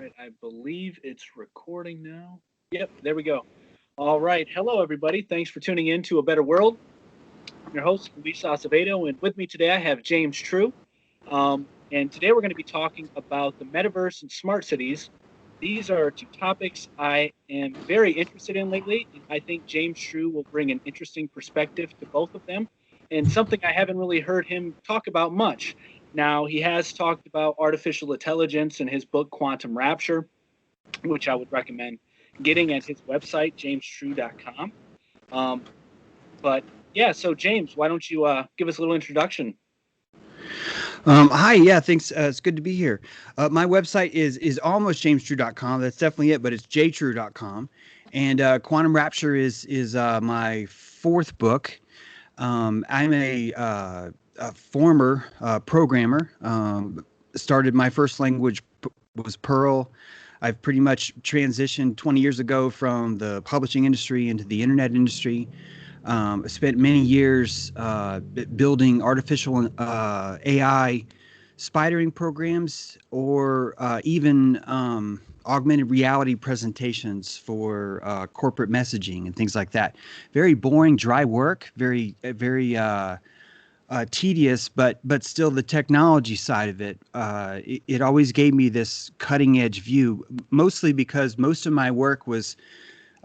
Right, I believe it's recording now. Yep, there we go. All right. Hello, everybody. Thanks for tuning in to A Better World. I'm your host, Luis Acevedo, and with me today I have James True. And today we're going to be talking about the metaverse and smart cities. These are two topics I am very interested in lately, and I think James True will bring an interesting perspective to both of them, and something I haven't really heard him talk about much. Now, he has talked about artificial intelligence in his book Quantum Rapture, which I would recommend getting at his website, jamestrue.com. Um, but yeah, so James, why don't you give us a little introduction? Hi, yeah, thanks. It's good to be here. My website is almost jamestrue.com. That's definitely it, but it's jtrue.com. And Quantum Rapture is my fourth book. I'm a former programmer. Started my first language was Perl. I've pretty much transitioned 20 years ago from the publishing industry into the internet industry. I spent many years building artificial AI spidering programs or even augmented reality presentations for corporate messaging and things like that. Very boring, dry work, very tedious, but still the technology side of it always gave me this cutting edge view, mostly because most of my work was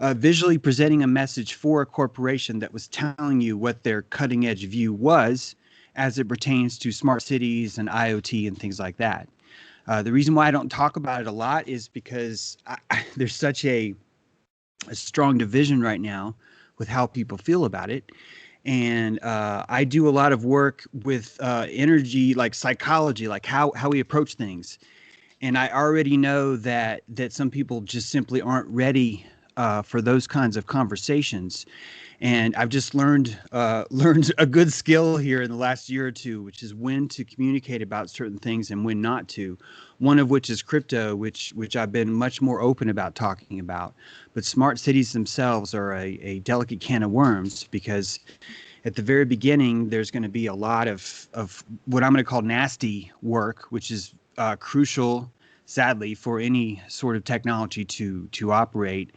visually presenting a message for a corporation that was telling you what their cutting edge view was as it pertains to smart cities and IoT and things like that. The reason why I don't talk about it a lot is because there's such a strong division right now with how people feel about it. And I do a lot of work with energy, like psychology, like how we approach things. And I already know that some people just simply aren't ready for those kinds of conversations. And I've just learned a good skill here in the last year or two, which is when to communicate about certain things and when not to. One of which is crypto, which I've been much more open about talking about. But smart cities themselves are a delicate can of worms because at the very beginning, there's going to be a lot of what I'm going to call nasty work, which is crucial, sadly, for any sort of technology to operate.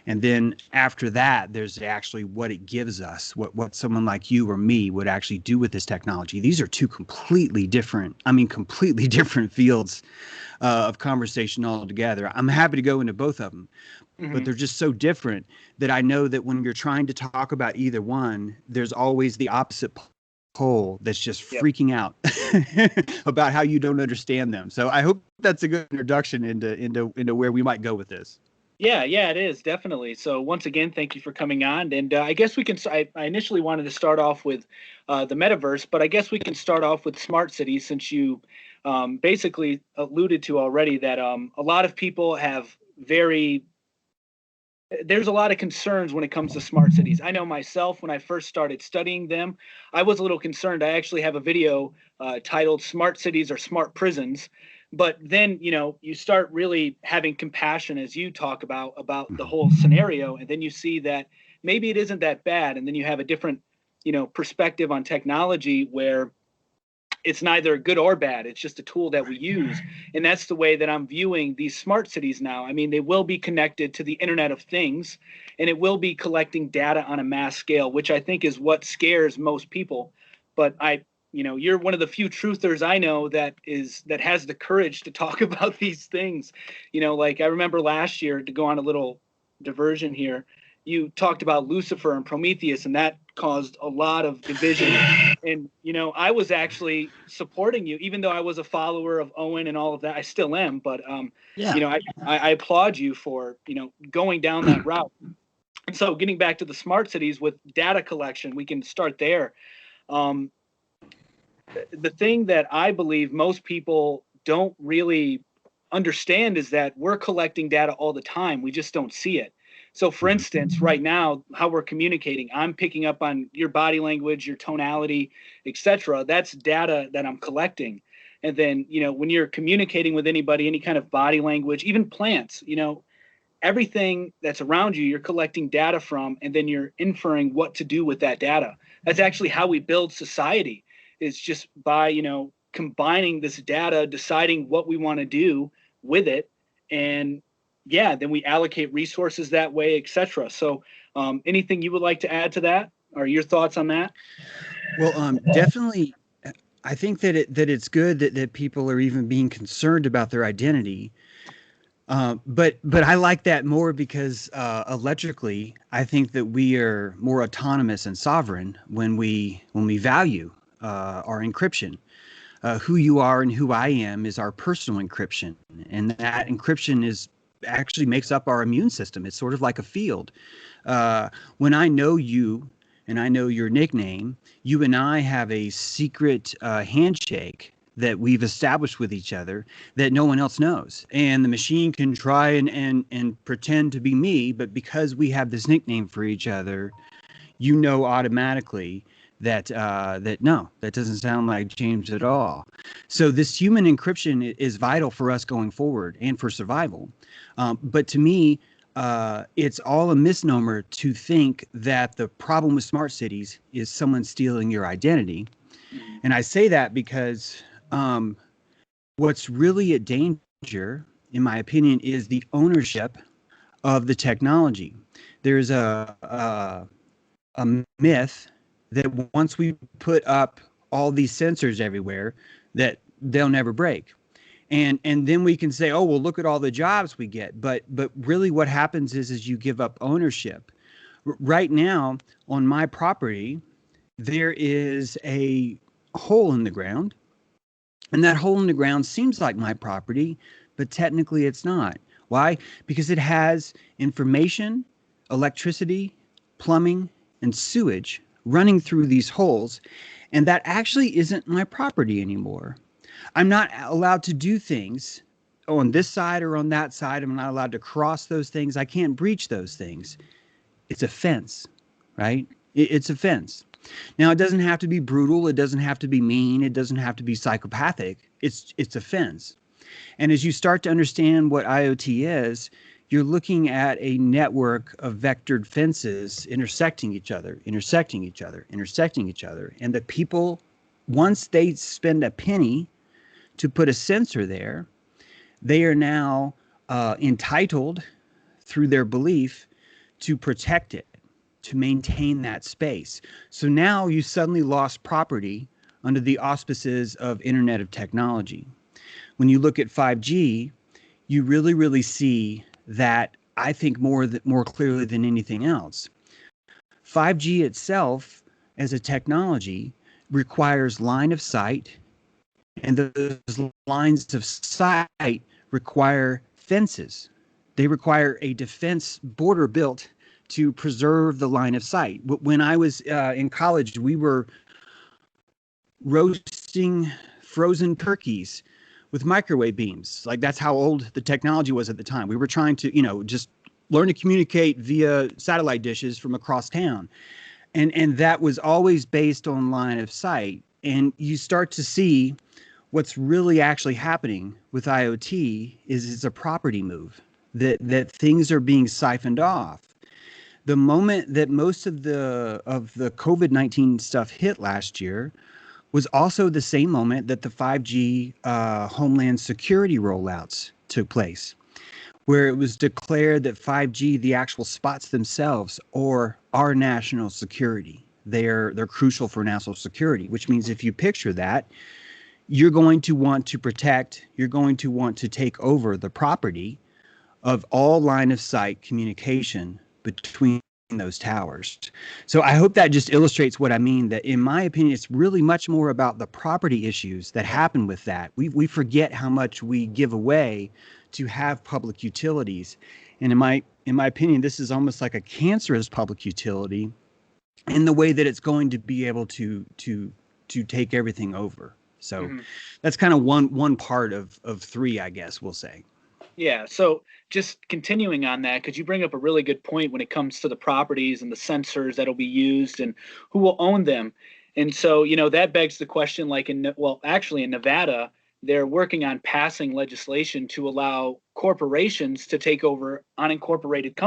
And then after that, there's actually what it gives us, what someone like you or me would actually do with this technology. These are two completely different fields of conversation altogether. I'm happy to go into both of them, but Hmm. they're just so different that I know that when you're trying to talk about either one, there's always the opposite pole that's just Yep. freaking out about how you don't understand them. So I hope that's a good introduction into where we might go with this. Yeah, yeah, it is definitely. So once again, thank you for coming on. And I guess we can. I initially wanted to start off with the metaverse, but I guess we can start off with smart cities since you basically alluded to already that a lot of people have very. There's a lot of concerns when it comes to smart cities. I know myself when I first started studying them, I was a little concerned. I actually have a video titled "Smart Cities or Smart Prisons." But then, you start really having compassion as you talk about the whole scenario, and then you see that maybe it isn't that bad, and then you have a different, perspective on technology where it's neither good or bad. It's just a tool that we use. And that's the way that I'm viewing these smart cities now. I mean, they will be connected to the Internet of Things, and it will be collecting data on a mass scale, which I think is what scares most people. But you're one of the few truthers I know that has the courage to talk about these things. Like I remember last year, to go on a little diversion here, you talked about Lucifer and Prometheus, and that caused a lot of division. And I was actually supporting you, even though I was a follower of Owen and all of that. I still am, but Yeah. I applaud you for going down that route. And so, getting back to the smart cities with data collection, we can start there. Um, the thing that I believe most people don't really understand is that we're collecting data all the time. We just don't see it. So, for Mhm. instance, right now, how we're communicating, I'm picking up on your body language, your tonality, etc. That's data that I'm collecting. And then, when you're communicating with anybody, any kind of body language, even plants, everything that's around you, you're collecting data from, and then you're inferring what to do with that data. That's actually how we build society, is just by, combining this data, deciding what we want to do with it, and yeah, then we allocate resources that way, etc. So anything you would like to add to that, or your thoughts on that? Well, definitely. I think that it's good that people are even being concerned about their identity. But I like that more because electrically, I think that we are more autonomous and sovereign when we value our encryption. Who you are and who I am is our personal encryption, and that encryption is actually makes up our immune system. It's sort of like a field. Uh, when I know you and I know your nickname, you and I have a secret handshake that we've established with each other that no one else knows. And the machine can try and pretend to be me, but because we have this nickname for each other, you know automatically that that no, that doesn't sound like James at all. So this human encryption is vital for us going forward and for survival. But to me, it's all a misnomer to think that the problem with smart cities is someone stealing your identity. Mhm. And I say that because what's really at danger, in my opinion, is the ownership of the technology. There's a myth that once we put up all these sensors everywhere, that they'll never break. And then we can say, oh well, look at all the jobs we get. But really, what happens is you give up ownership. Right now, on my property, there is a hole in the ground, and that hole in the ground seems like my property, but technically it's not. Why? Because it has information, electricity, plumbing, and sewage running through these holes, and that actually isn't my property anymore. I'm not allowed to do things on this side or on that side. I'm not allowed to cross those things. I can't breach those things. It's a fence, right? It's a fence. Now, it doesn't have to be brutal. It doesn't have to be mean. It doesn't have to be psychopathic. It's a fence. And as you start to understand what IoT is, you're looking at a network of vectored fences intersecting each other, intersecting each other, intersecting each other. And the people, once they spend a penny to put a sensor there, they are now entitled through their belief to protect it, to maintain that space. So now you suddenly lost property under the auspices of Internet of Technology. When you look at 5G, you really, really see that, I think, more clearly than anything else. 5G itself as a technology requires line of sight, and those lines of sight require fences. They require a defense border built to preserve the line of sight. When I was in college, we were roasting frozen turkeys with microwave beams. Like, that's how old the technology was at the time. We were trying to, just learn to communicate via satellite dishes from across town. And that was always based on line of sight. And you start to see what's really actually happening with IoT is it's a property move, that things are being siphoned off. The moment that most of the COVID-19 stuff hit last year was also the same moment that the 5G homeland security rollouts took place, where it was declared that 5G, the actual spots themselves, are our national security. They're crucial for national security, which means if you picture that, you're going to want to protect, you're going to want to take over the property of all line of sight communication between those towers. So I hope that just illustrates what I mean, that in my opinion, it's really much more about the property issues that happen with that. We forget how much we give away to have public utilities. And in my opinion, this is almost like a cancerous public utility in the way that it's going to be able to take everything over. So Hmm. that's kind of one part of three, I guess we'll say. Yeah. So just continuing on that, could you bring up a really good point when it comes to the properties and the sensors that'll be used and who will own them? And so, that begs the question, like actually in Nevada, they're working on passing legislation to allow corporations to take over unincorporated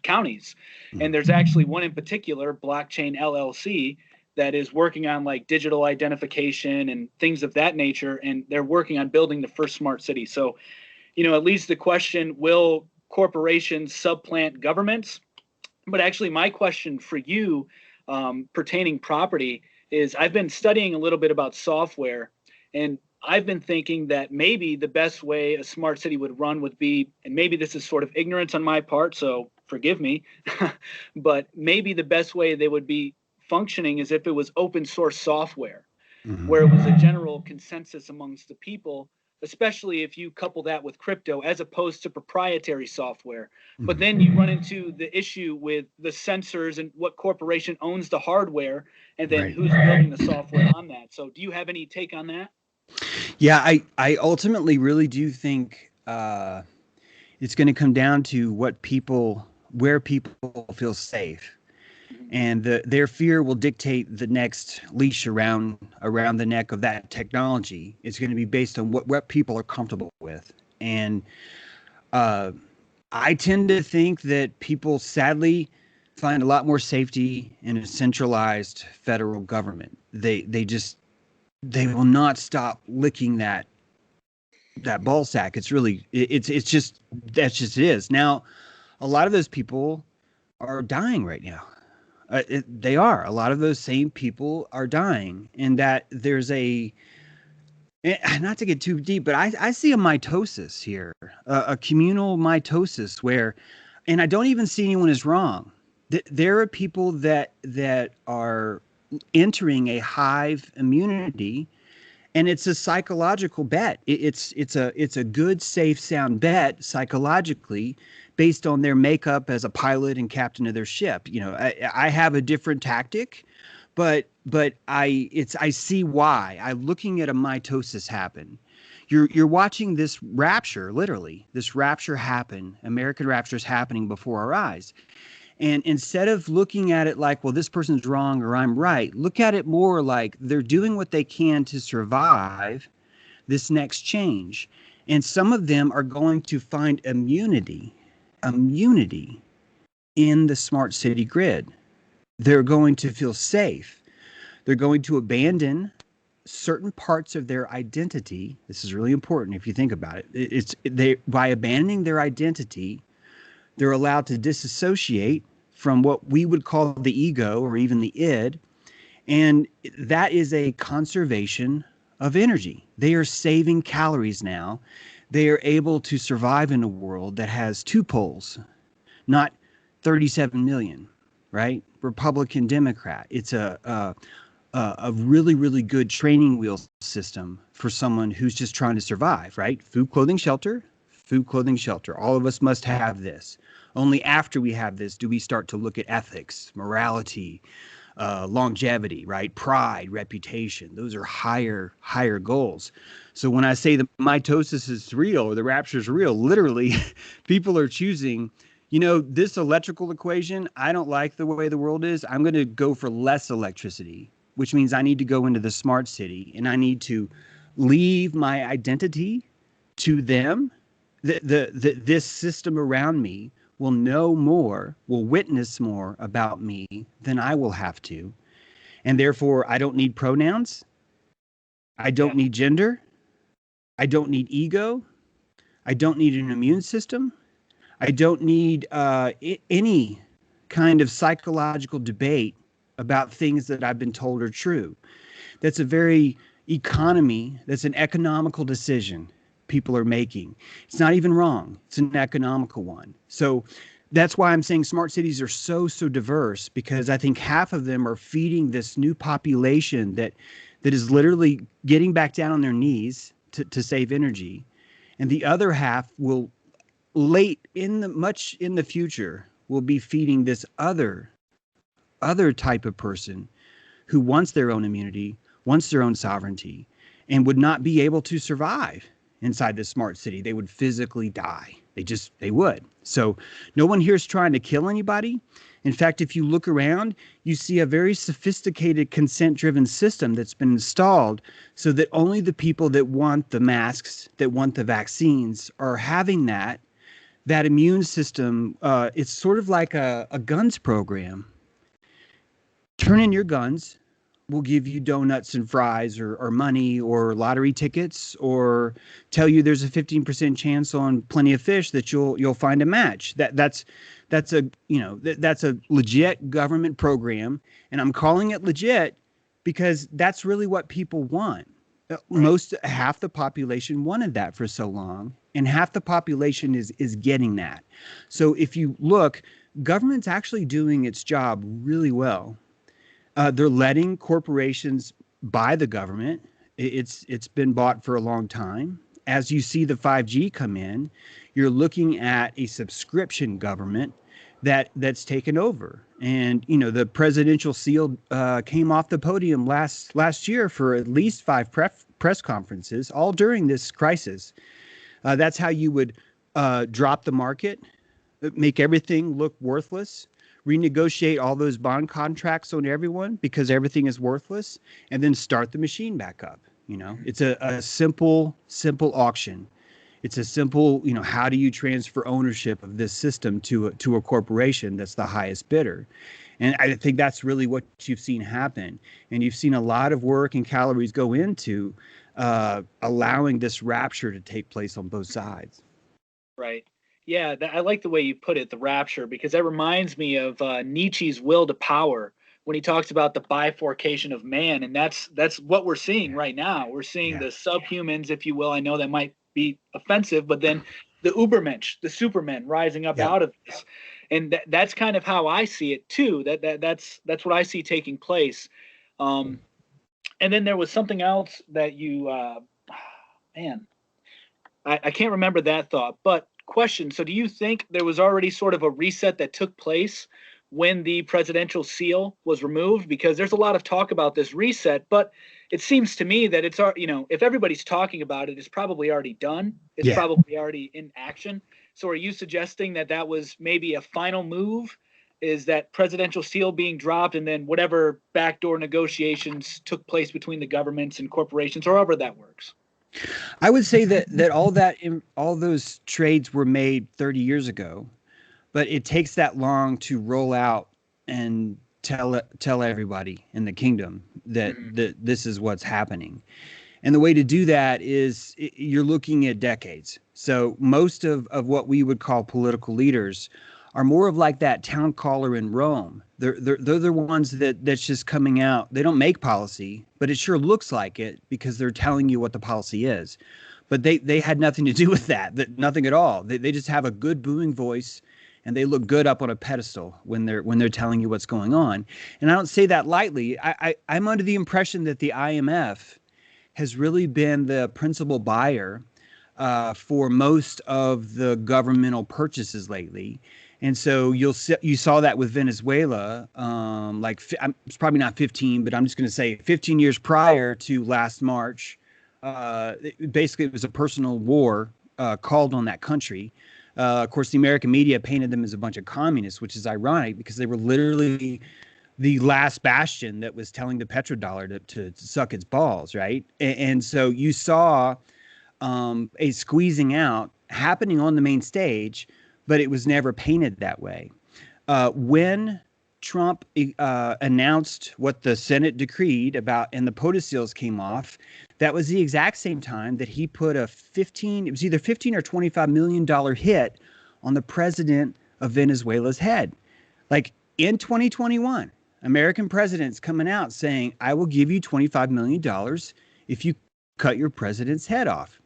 counties. And there's actually one in particular, Blockchain LLC, that is working on like digital identification and things of that nature. And they're working on building the first smart city. So, it leads to the question, will corporations supplant governments? But actually, my question for you, pertaining property, is I've been studying a little bit about software, and I've been thinking that maybe the best way a smart city would run would be, and maybe this is sort of ignorance on my part, so forgive me, but maybe the best way they would be functioning is if it was open source software, where it was a general consensus amongst the people, especially if you couple that with crypto as opposed to proprietary software. But then you run into the issue with the sensors and what corporation owns the hardware, and then who's building the software on that. So do you have any take on that? Yeah, I ultimately really do think it's going to come down to where people feel safe. And their fear will dictate the next leash around the neck of that technology. It's going to be based on what people are comfortable with. And I tend to think that people sadly find a lot more safety in a centralized federal government. They will not stop licking that ball sack. It's really that's just it is. Now, a lot of those people are dying right now. They are. A lot of those same people are dying, and that there's not to get too deep, but I see a mitosis here, a communal mitosis where, and I don't even see anyone as wrong. There are people that are entering a hive immunity, and it's a psychological bet. It's a good, safe, sound bet psychologically, based on their makeup as a pilot and captain of their ship. I have a different tactic, but I see why. I'm looking at a mitosis happen. You're watching this rapture, literally, this rapture happen. American rapture is happening before our eyes. And instead of looking at it like, well, this person's wrong or I'm right, look at it more like they're doing what they can to survive this next change. And some of them are going to find immunity in the smart city grid. They're going to feel safe. They're going to abandon certain parts of their identity. This is really important if you think about it. By abandoning their identity, they're allowed to disassociate from what we would call the ego or even the id. And that is a conservation of energy. They are saving calories now. They are able to survive in a world that has two poles, not 37 million, right? Republican, Democrat. It's a really, really good training wheel system for someone who's just trying to survive, right? Food, clothing, shelter. Food, clothing, shelter. All of us must have this. Only after we have this do we start to look at ethics, morality, longevity, right? Pride, reputation. Those are higher goals. So when I say the mitosis is real or the rapture is real, literally people are choosing, this electrical equation, I don't like the way the world is. I'm going to go for less electricity, which means I need to go into the smart city and I need to leave my identity to them. This system around me will know more, will witness more about me than I will have to. And therefore, I don't need pronouns. I don't need gender. I don't need ego. I don't need an immune system. I don't need any kind of psychological debate about things that I've been told are true. That's an economical decision people are making. It's not even wrong. It's an economical one. So that's why I'm saying smart cities are so diverse, because I think half of them are feeding this new population that is literally getting back down on their knees to save energy. And the other half will much in the future will be feeding this other type of person who wants their own immunity, wants their own sovereignty, and would not be able to survive inside the smart city. They would physically die. They would. So no one here is trying to kill anybody. In fact, if you look around, you see a very sophisticated consent-driven system that's been installed so that only the people that want the masks, that want the vaccines, are having that immune system. It's sort of like a guns program. Turn in your guns. will give you donuts and fries or money or lottery tickets or tell you there's a 15% chance on Plenty of Fish that you'll find a match. That's a that's a legit government program, and I'm calling it legit because that's really what people want. Right. Most half the population wanted that for so long, and half the population is getting that. So if you look, government's actually doing its job really well. They're letting corporations buy the government. It's been bought for a long time. As you see the 5G come in, you're looking at a subscription government that's taken over. And the presidential seal came off the podium last year for at least five press conferences, all during this crisis. That's how you would drop the market, make everything look worthless, renegotiate all those bond contracts on everyone because everything is worthless, and then start the machine back up. It's a simple auction. It's a simple, how do you transfer ownership of this system to a corporation that's the highest bidder? And I think that's really what you've seen happen. And you've seen a lot of work and calories go into allowing this rapture to take place on both sides. Right. Yeah, I like the way you put it, the rapture, because that reminds me of Nietzsche's Will to Power when he talks about the bifurcation of man, and that's what we're seeing right now. We're seeing the subhumans, if you will. I know that might be offensive, but then the Ubermensch, the Supermen rising up out of this, and that's kind of how I see it too. That's what I see taking place. And then there was something else that you, man, I can't remember that thought, but question. So do you think there was already sort of a reset that took place when the presidential seal was removed? Because there's a lot of talk about this reset, but it seems to me that it's, if everybody's talking about it, it's probably already done. It's probably already in action. So are you suggesting that that was maybe a final move? Is that presidential seal being dropped and then whatever backdoor negotiations took place between the governments and corporations, or however that works? I would say that all those trades were made 30 years ago, but it takes that long to roll out and tell everybody in the kingdom that this is what's happening. And the way to do that is you're looking at decades. So most of what we would call political leaders are more of like that town caller in Rome. They're the ones that's just coming out. They don't make policy, but it sure looks like it because they're telling you what the policy is. But they had nothing to do with that nothing at all. They just have a good booming voice, and they look good up on a pedestal when they're telling you what's going on. And I don't say that lightly. I'm under the impression that the IMF has really been the principal buyer for most of the governmental purchases lately. And so you saw that with Venezuela, it's probably not 15, but I'm just going to say 15 years prior to last March. Basically, it was a personal war called on that country. Of course, the American media painted them as a bunch of communists, which is ironic because they were literally the last bastion that was telling the petrodollar to suck its balls, right? And so you saw a squeezing out happening on the main stage, but it was never painted that way. When Trump announced what the Senate decreed about and the POTUS seals came off, that was the exact same time that he put it was either $15 or $25 million hit on the president of Venezuela's head. Like in 2021, American presidents coming out saying, I will give you $25 million if you cut your president's head off.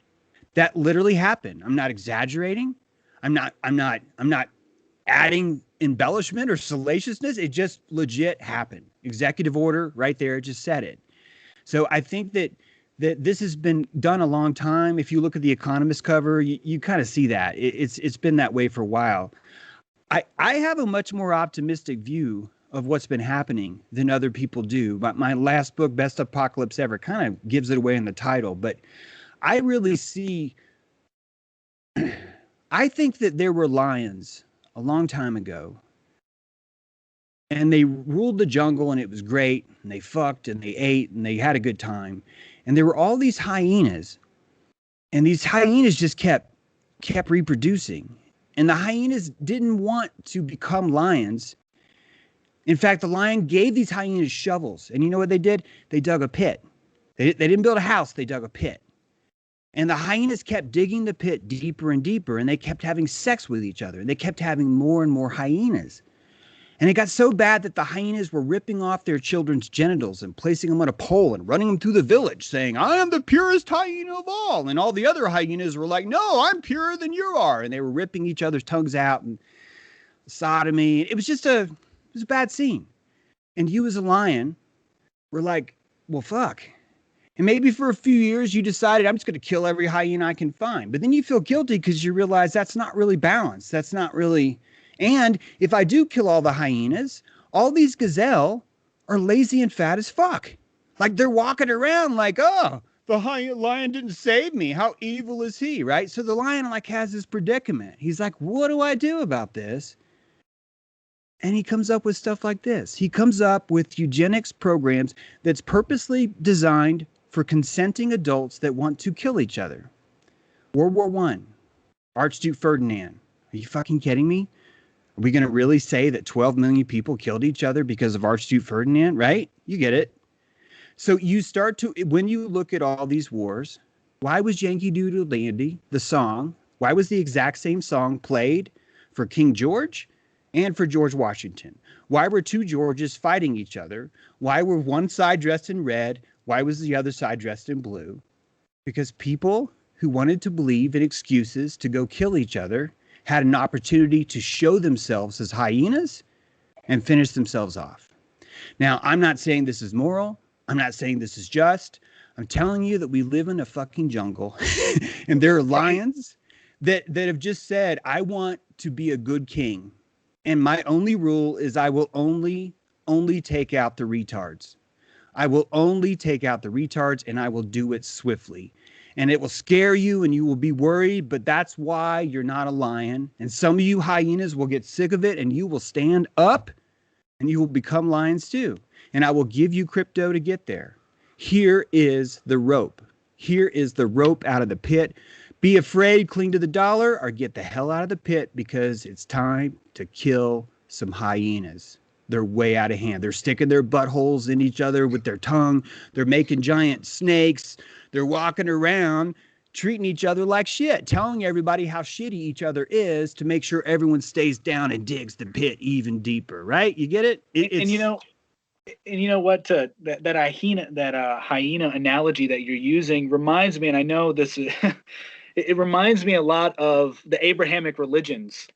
That literally happened. I'm not exaggerating. I'm not adding embellishment or salaciousness. It just legit happened. Executive order right there, just said it. So I think that this has been done a long time. If you look at the Economist cover, you kind of see that. It's been that way for a while. I have a much more optimistic view of what's been happening than other people do. My last book, Best Apocalypse Ever, kind of gives it away in the title. But I really see, I think that there were lions a long time ago, and they ruled the jungle, and it was great, and they fucked, and they ate, and they had a good time. And there were all these hyenas, and these hyenas just kept reproducing. And the hyenas didn't want to become lions. In fact, the lion gave these hyenas shovels. And you know what they did? They dug a pit. They didn't build a house, they dug a pit. And the hyenas kept digging the pit deeper and deeper, and they kept having sex with each other. And they kept having more and more hyenas. And it got so bad that the hyenas were ripping off their children's genitals and placing them on a pole and running them through the village, saying, I am the purest hyena of all. And all the other hyenas were like, no, I'm purer than you are. And they were ripping each other's tongues out and sodomy. It was a bad scene. And you as a lion were like, well, fuck. And maybe for a few years you decided, I'm just going to kill every hyena I can find. But then you feel guilty because you realize that's not really balanced. That's not really. And if I do kill all the hyenas, all these gazelle are lazy and fat as fuck. Like they're walking around like, oh, the lion didn't save me. How evil is he, right? So the lion like has this predicament. He's like, what do I do about this? And he comes up with stuff like this. He comes up with eugenics programs that's purposely designed for consenting adults that want to kill each other. World War I, Archduke Ferdinand. Are you fucking kidding me? Are we going to really say that 12 million people killed each other because of Archduke Ferdinand, right? You get it. So you start to, when you look at all these wars, why was Yankee Doodle Dandy, the song, why was the exact same song played for King George and for George Washington? Why were two Georges fighting each other? Why were one side dressed in red? Why was the other side dressed in blue? Because people who wanted to believe in excuses to go kill each other had an opportunity to show themselves as hyenas and finish themselves off. Now, I'm not saying this is moral. I'm not saying this is just. I'm telling you that we live in a fucking jungle. And there are lions that have just said, I want to be a good king. And my only rule is I will only take out the retards. I will only take out the retards, and I will do it swiftly. And it will scare you and you will be worried, but that's why you're not a lion. And some of you hyenas will get sick of it and you will stand up and you will become lions too. And I will give you crypto to get there. Here is the rope. Here is the rope out of the pit. Be afraid, cling to the dollar, or get the hell out of the pit because it's time to kill some hyenas. They're way out of hand. They're sticking their buttholes in each other with their tongue. They're making giant snakes. They're walking around treating each other like shit, telling everybody how shitty each other is to make sure everyone stays down and digs the pit even deeper, right? You get it? And you know what? That hyena analogy that you're using reminds me, and I know this is, it reminds me a lot of the Abrahamic religions,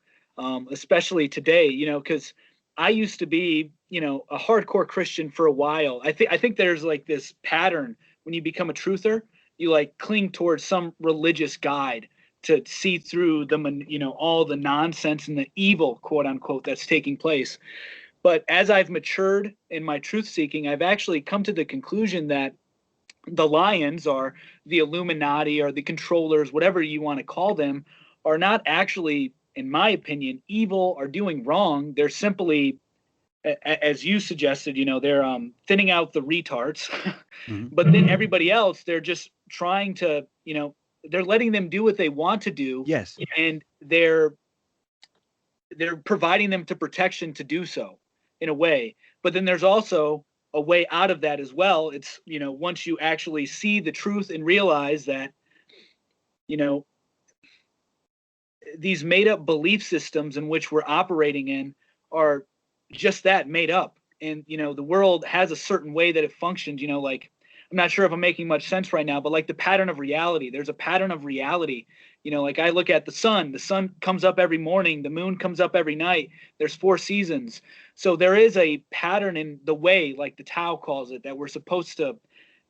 especially today. Because I used to be, a hardcore Christian for a while. I think there's like this pattern when you become a truther, you like cling towards some religious guide to see through all the nonsense and the evil, quote unquote, that's taking place. But as I've matured in my truth seeking, I've actually come to the conclusion that the lions, or the Illuminati, or the controllers, whatever you want to call them, are not actually, in my opinion, evil or doing wrong. They're simply, as you suggested, they're thinning out the retards. Mm-hmm. But then everybody else, they're just trying to, they're letting them do what they want to do. Yes. And they're providing them to protection to do so in a way. But then there's also a way out of that as well. It's, once you actually see the truth and realize that, these made up belief systems in which we're operating in are just that, made up. And, the world has a certain way that it functions, like, I'm not sure if I'm making much sense right now, but like the pattern of reality, there's a pattern of reality. Like I look at the sun comes up every morning, the moon comes up every night. There's 4 seasons. So there is a pattern in the way, like the Tao calls it, that we're supposed to,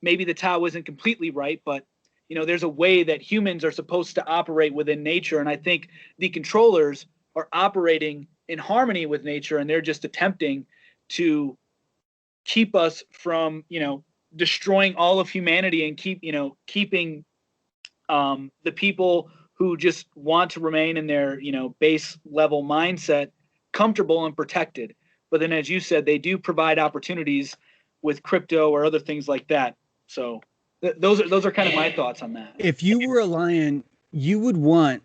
maybe the Tao isn't completely right, but there's a way that humans are supposed to operate within nature. And I think the controllers are operating in harmony with nature, and they're just attempting to keep us from, destroying all of humanity and keeping the people who just want to remain in their, base level mindset comfortable and protected. But then, as you said, they do provide opportunities with crypto or other things like that. So those are kind of my thoughts on that. If you were a lion, you would want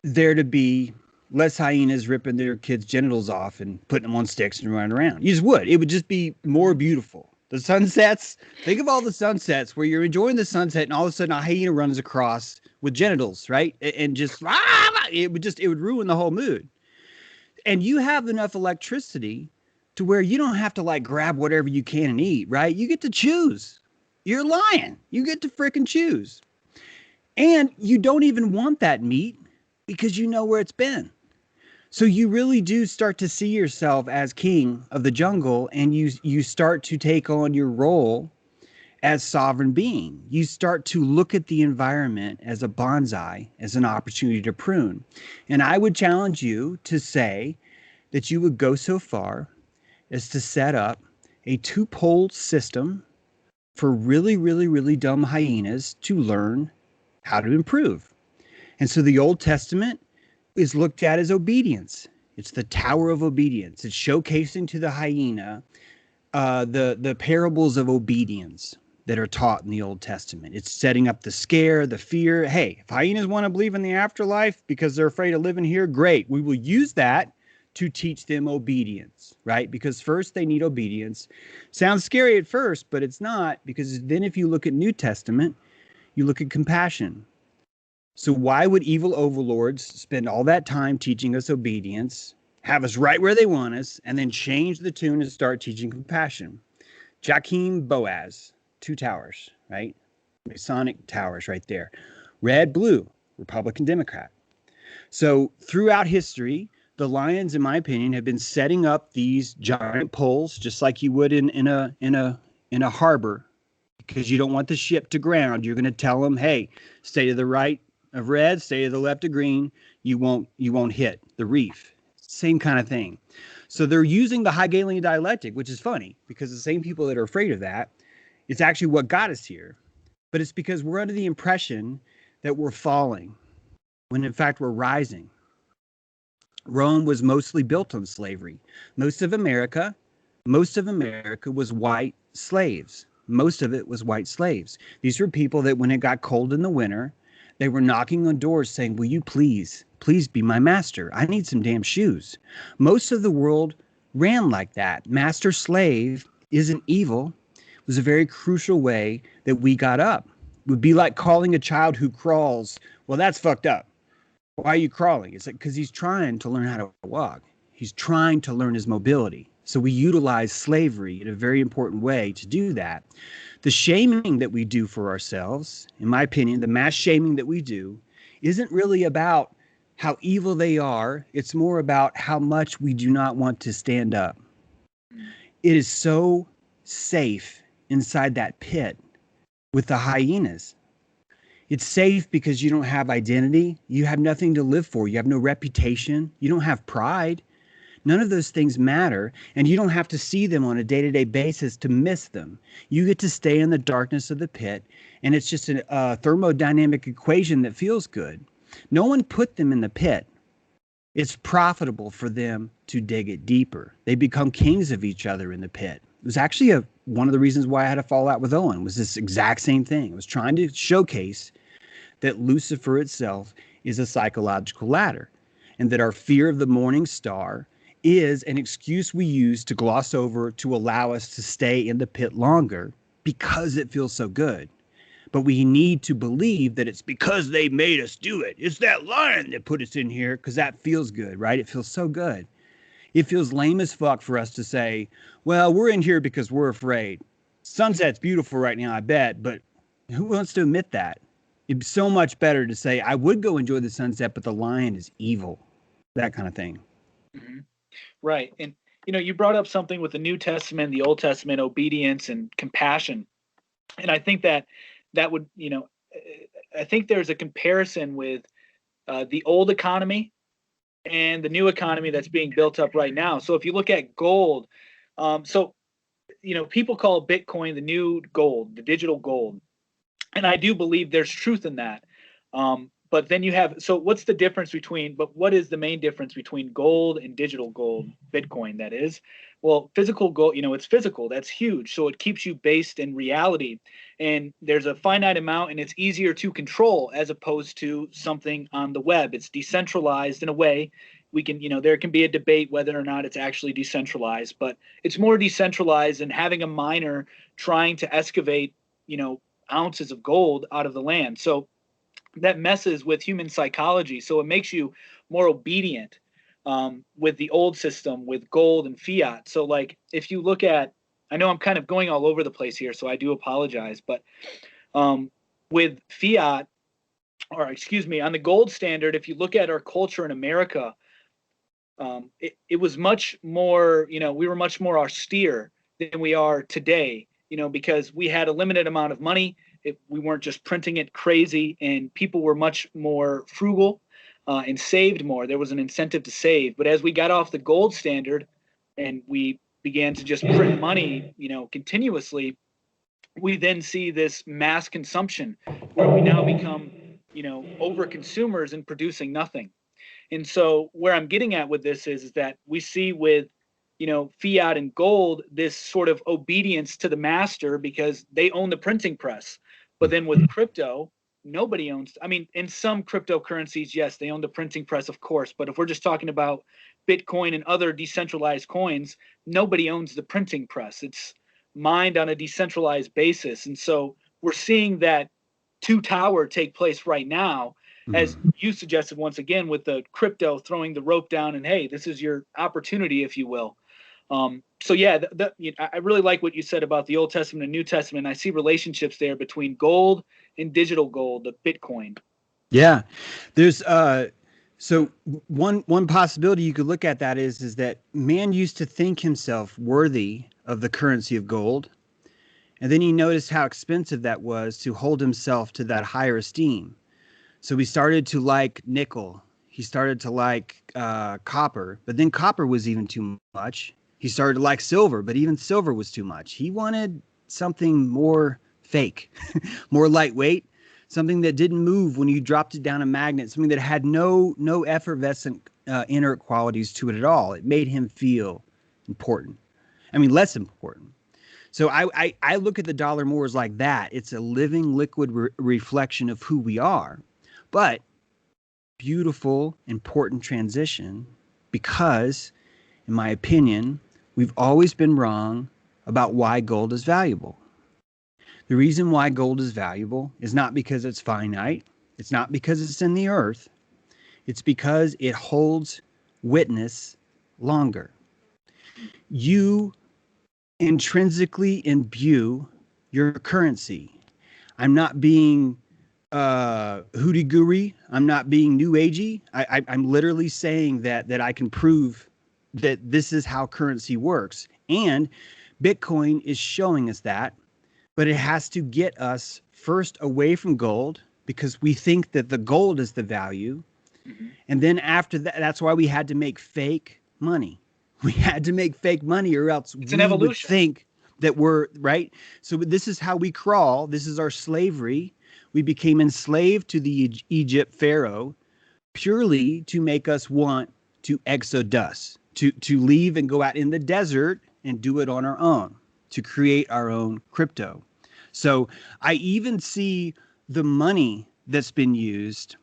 there to be less hyenas ripping their kids' genitals off and putting them on sticks and running around. You just would. It would just be more beautiful. The sunsets, think of all the sunsets where you're enjoying the sunset and all of a sudden a hyena runs across with genitals, right? And just, it would ruin the whole mood. And you have enough electricity to where you don't have to like grab whatever you can and eat, right? You get to choose. You're lying. You get to freaking choose. And you don't even want that meat because you know where it's been. So you really do start to see yourself as king of the jungle, and you start to take on your role as sovereign being. You start to look at the environment as a bonsai, as an opportunity to prune. And I would challenge you to say that you would go so far as to set up a two-pole system for really, really, really dumb hyenas to learn how to improve. And so the Old Testament is looked at as obedience. It's the Tower of Obedience. It's showcasing to the hyena the parables of obedience that are taught in the Old Testament. It's setting up the scare, the fear. Hey, if hyenas want to believe in the afterlife because they're afraid of living here, great. We will use that to teach them obedience, right? Because first they need obedience. Sounds scary at first, but it's not, because then if you look at New Testament, you look at compassion. So why would evil overlords spend all that time teaching us obedience, have us right where they want us, and then change the tune and start teaching compassion? Joachim Boaz, two towers, right? Masonic towers right there. Red, blue, Republican, Democrat. So throughout history, the lions, in my opinion, have been setting up these giant poles, just like you would in a harbor, because you don't want the ship to ground. You're going to tell them, hey, stay to the right of red, stay to the left of green. You won't hit the reef. Same kind of thing. So they're using the Hegelian dialectic, which is funny because the same people that are afraid of that, it's actually what got us here. But it's because we're under the impression that we're falling, when in fact we're rising. Rome was mostly built on slavery. Most of America was white slaves. Most of it was white slaves. These were people that when it got cold in the winter, they were knocking on doors saying, will you please be my master? I need some damn shoes. Most of the world ran like that. Master slave isn't evil. It was a very crucial way that we got up. It would be like calling a child who crawls, well, that's fucked up. Why are you crawling? It's like, because he's trying to learn how to walk. He's trying to learn his mobility. So we utilize slavery in a very important way to do that. The shaming that we do for ourselves, in my opinion, the mass shaming that we do, isn't really about how evil they are. It's more about how much we do not want to stand up. It is so safe inside that pit with the hyenas. It's safe because you don't have identity. You have nothing to live for. You have no reputation. You don't have pride. None of those things matter, and you don't have to see them on a day-to-day basis to miss them. You get to stay in the darkness of the pit, and it's just a thermodynamic equation that feels good. No one put them in the pit. It's profitable for them to dig it deeper. They become kings of each other in the pit. It was actually one of the reasons why I had a fallout with Owen, was this exact same thing. I was trying to showcase that Lucifer itself is a psychological ladder, and that our fear of the morning star is an excuse we use to gloss over to allow us to stay in the pit longer because it feels so good. But we need to believe that it's because they made us do it. It's that lion that put us in here because that feels good, right? It feels so good. It feels lame as fuck for us to say, well, we're in here because we're afraid. Sunset's beautiful right now, I bet, but who wants to admit that? It'd be so much better to say, I would go enjoy the sunset, but the lion is evil. That kind of thing. Mm-hmm. Right. And, you brought up something with the New Testament, the Old Testament, obedience and compassion. And I think that would, I think there's a comparison with the old economy and the new economy that's being built up right now. So if you look at gold, people call Bitcoin the new gold, the digital gold. And I do believe there's truth in that. But then you have, so what's the difference what is the main difference between gold and digital gold, Bitcoin, that is? Well, physical gold, it's physical. That's huge. So it keeps you based in reality. And there's a finite amount and it's easier to control as opposed to something on the web. It's decentralized in a way. we can, there can be a debate whether or not it's actually decentralized, but it's more decentralized than having a miner trying to excavate, ounces of gold out of the land. So that messes with human psychology. So it makes you more obedient with the old system with gold and fiat. So, like, if you look at, I know I'm kind of going all over the place here, so I do apologize, but with fiat, or excuse me, on the gold standard, if you look at our culture in America, it was much more, we were much more austere than we are today, because we had a limited amount of money. We weren't just printing it crazy, and people were much more frugal and saved more. There was an incentive to save. But as we got off the gold standard and we began to just print money, continuously, we then see this mass consumption where we now become, over consumers and producing nothing. And so where I'm getting at with this is that we see with, fiat and gold, this sort of obedience to the master because they own the printing press. But then with crypto, nobody owns. I mean, in some cryptocurrencies, yes, they own the printing press, of course. But if we're just talking about Bitcoin and other decentralized coins, nobody owns the printing press. It's mined on a decentralized basis. And so we're seeing that two tower take place right now, as you suggested once again, with the crypto throwing the rope down and, hey, this is your opportunity, if you will. So yeah, I really like what you said about the Old Testament and New Testament. I see relationships there between gold and digital gold, the Bitcoin. Yeah, there's so one possibility you could look at that is that man used to think himself worthy of the currency of gold, and then he noticed how expensive that was to hold himself to that higher esteem. So he started to like nickel. He started to like copper, but then copper was even too much. He started to like silver, but even silver was too much. He wanted something more fake, more lightweight, something that didn't move when you dropped it down a magnet, something that had no effervescent inert qualities to it at all. It made him feel important. I mean, less important. So I look at the dollar more as like that. It's a living liquid reflection of who we are. But beautiful, important transition, because, in my opinion, we've always been wrong about why gold is valuable. The reason why gold is valuable is not because it's finite. It's not because it's in the earth. It's because it holds witness longer. You intrinsically imbue your currency. I'm not being hooty-gooey. I'm not being new agey. I'm literally saying that I can prove that this is how currency works. And Bitcoin is showing us that, but it has to get us first away from gold because we think that the gold is the value. Mm-hmm. And then after that, that's why we had to make fake money. We had to make fake money, or else it's an evolution. Would think that we're right. So this is how we crawl. This is our slavery. We became enslaved to the Egypt pharaoh purely to make us want to exodus, to leave and go out in the desert and do it on our own, to create our own crypto. So I even see the money that's been used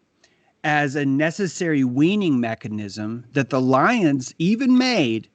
as a necessary weaning mechanism that the lions even made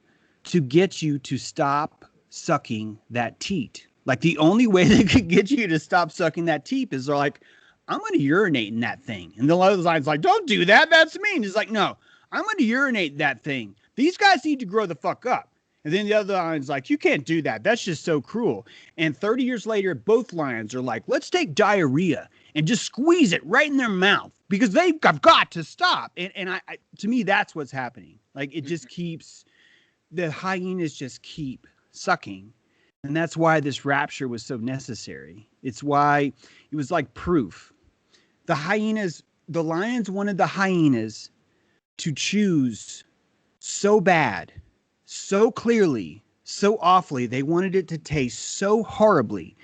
to get you to stop sucking that teat. Like the only way they could get you to stop sucking that teat is they're like, I'm going to urinate in that thing. And the other line's like, don't do that. That's mean. It's like, no, I'm going to urinate that thing. These guys need to grow the fuck up. And then the other line's like, you can't do that. That's just so cruel. And 30 years later, both lions are like, let's take diarrhea and just squeeze it right in their mouth because they've got to stop. And I to me, that's what's happening. Like it just keeps, the hyenas just keep sucking. And that's why this rapture was so necessary. It's why it was like proof. The hyenas, the lions wanted the hyenas to choose so bad, so clearly, so awfully. They wanted it to taste so horribly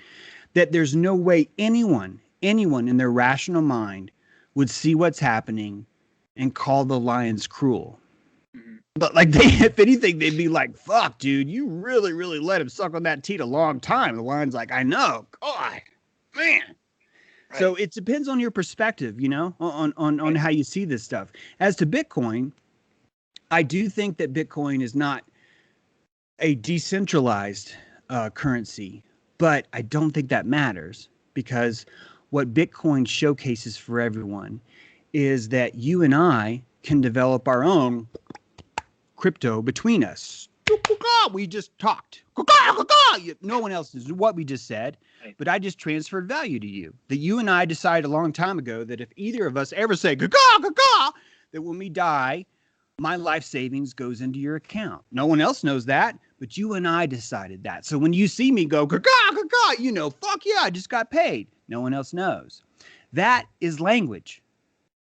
that there's no way anyone in their rational mind would see what's happening and call the lions cruel. But like if anything, they'd be like, fuck, dude, you really, really let him suck on that teat a long time. The lion's like, I know. God, man. Right. So it depends on your perspective, on how you see this stuff. As to Bitcoin, I do think that Bitcoin is not a decentralized currency, but I don't think that matters, because what Bitcoin showcases for everyone is that you and I can develop our own crypto between us. We just talked. No one else knows what we just said, but I just transferred value to you. That you and I decided a long time ago that if either of us ever say that when we die, my life savings goes into your account. No one else knows that, but you and I decided that. So when you see me go, you know, fuck yeah, I just got paid. No one else knows. That is language.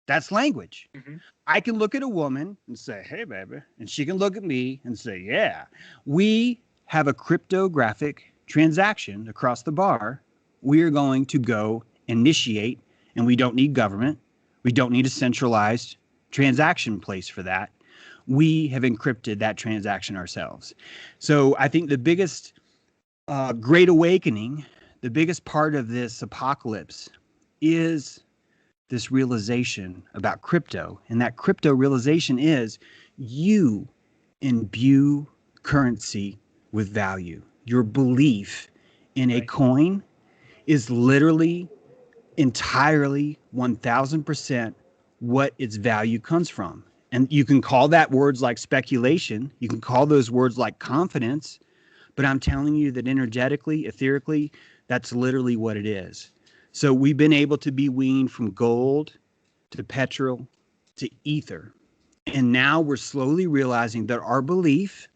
That's language. Mm-hmm. I can look at a woman and say, hey, baby. And she can look at me and say, yeah. We have a cryptographic transaction across the bar. We are going to go initiate, and we don't need government. We don't need a centralized transaction place for that. We have encrypted that transaction ourselves. So I think the biggest great awakening, the biggest part of this apocalypse is this realization about crypto. And that crypto realization is you imbue currency with value. Your belief in a coin is literally entirely 1000% what its value comes from. And you can call that words like speculation. You can call those words like confidence. But I'm telling you that energetically, etherically, that's literally what it is. So we've been able to be weaned from gold to petrol to ether. And now we're slowly realizing that our belief,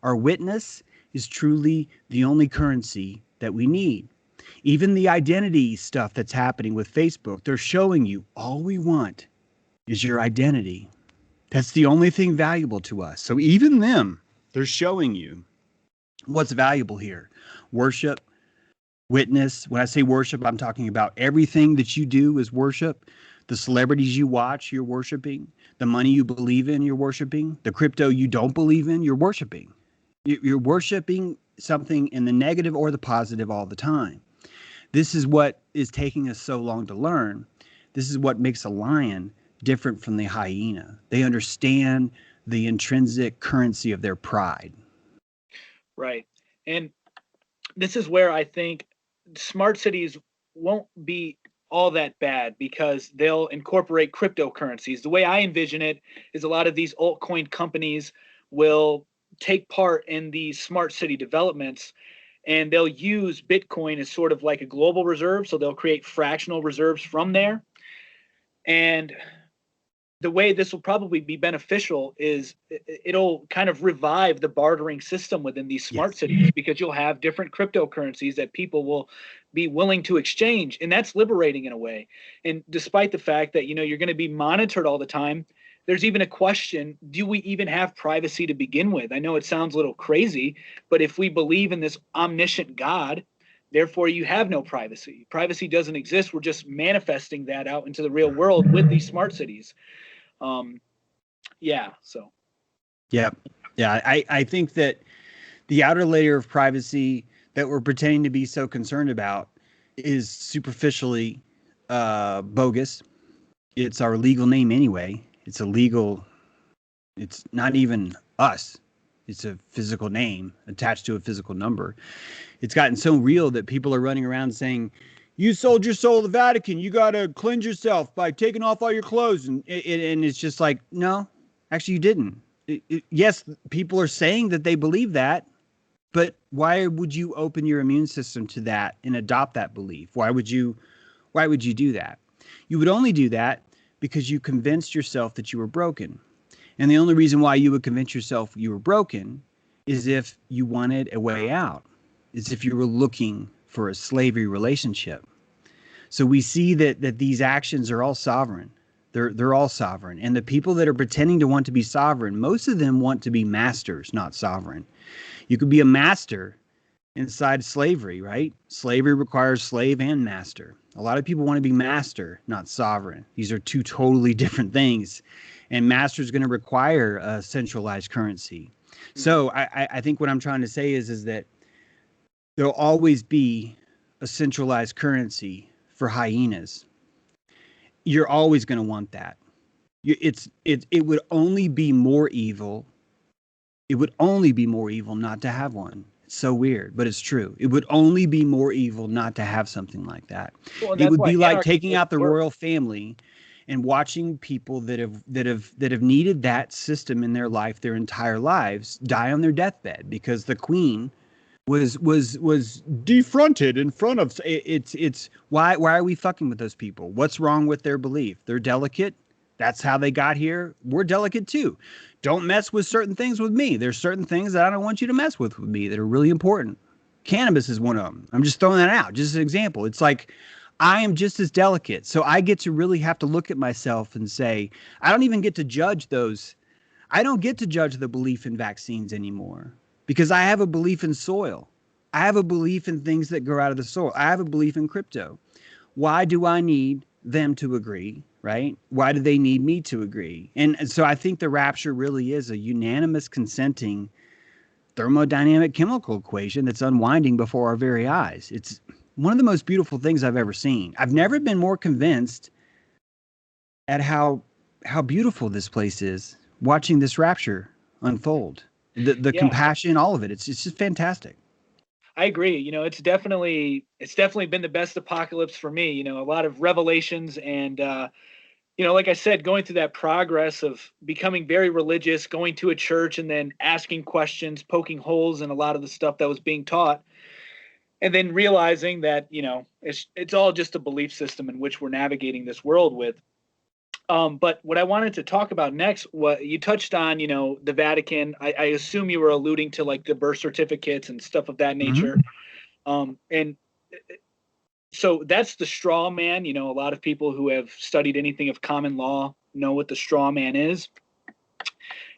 our witness, is truly the only currency that we need. Even the identity stuff that's happening with Facebook, they're showing you all we want is your identity. That's the only thing valuable to us. So even them, they're showing you what's valuable here. Worship, witness. When I say worship, I'm talking about everything that you do is worship. The celebrities you watch, you're worshiping. The money you believe in, you're worshiping. The crypto you don't believe in, you're worshiping. You're worshiping something in the negative or the positive all the time. This is what is taking us so long to learn. This is what makes a lion different from the hyena. They understand the intrinsic currency of their pride. Right. And this is where I think smart cities won't be all that bad, because they'll incorporate cryptocurrencies. The way I envision it is a lot of these altcoin companies will take part in these smart city developments, and they'll use Bitcoin as sort of like a global reserve. So they'll create fractional reserves from there. And the way this will probably be beneficial is it'll kind of revive the bartering system within these smart cities, because you'll have different cryptocurrencies that people will be willing to exchange. And that's liberating in a way. And despite the fact that, you know, you're going to be monitored all the time, there's even a question, do we even have privacy to begin with? I know it sounds a little crazy, but if we believe in this omniscient God, therefore you have no privacy. Privacy doesn't exist. We're just manifesting that out into the real world with these smart cities. So. Yeah. I think that the outer layer of privacy that we're pretending to be so concerned about is superficially bogus. It's our legal name anyway. It's illegal. It's not even us. It's a physical name attached to a physical number. It's gotten so real that people are running around saying, you sold your soul to the Vatican. You got to cleanse yourself by taking off all your clothes. And it's just like, no, actually you didn't. Yes, people are saying that they believe that, but why would you open your immune system to that and adopt that belief? Why would you do that? You would only do that because you convinced yourself that you were broken. And the only reason why you would convince yourself you were broken is if you wanted a way out, is if you were looking for a slavery relationship. So we see that these actions are all sovereign. They're all sovereign. And the people that are pretending to want to be sovereign, most of them want to be masters, not sovereign. You could be a master inside slavery, right? Slavery requires slave and master. A lot of people want to be master, not sovereign. These are two totally different things. And master is going to require a centralized currency. So I think what I'm trying to say is that there'll always be a centralized currency for hyenas. You're always going to want that. It would only be more evil. It would only be more evil not to have one. It's so weird, but it's true. It would only be more evil not to have something like that. Well, and It that's would why be like anarchy taking doesn't out the work. royal family and watching people that have needed that system in their life their entire lives die on their deathbed because the queen was defronted in front of it's why are we fucking with those people? What's wrong with their belief? They're delicate. That's how they got here. We're delicate too. Don't mess with certain things with me. There's certain things that I don't want you to mess with me that are really important. Cannabis is one of them. I'm just throwing that out, just as an example. It's like I am just as delicate. So I get to really have to look at myself and say, I don't even get to judge those. I don't get to judge the belief in vaccines anymore because I have a belief in soil. I have a belief in things that grow out of the soil. I have a belief in crypto. Why do I need them to agree? Right? Why do they need me to agree? And so I think the rapture really is a unanimous consenting thermodynamic chemical equation that's unwinding before our very eyes. It's one of the most beautiful things I've ever seen. I've never been more convinced at how beautiful this place is watching this rapture unfold. The Yeah, compassion, all of it. It's just fantastic. I agree. It's definitely been the best apocalypse for me. A lot of revelations and like I said, going through that progress of becoming very religious, going to a church and then asking questions, poking holes in a lot of the stuff that was being taught, and then realizing that, it's all just a belief system in which we're navigating this world with. But what I wanted to talk about next, what you touched on, the Vatican. I assume you were alluding to like the birth certificates and stuff of that Mm-hmm. nature. And so that's the straw man. A lot of people who have studied anything of common law know what the straw man is.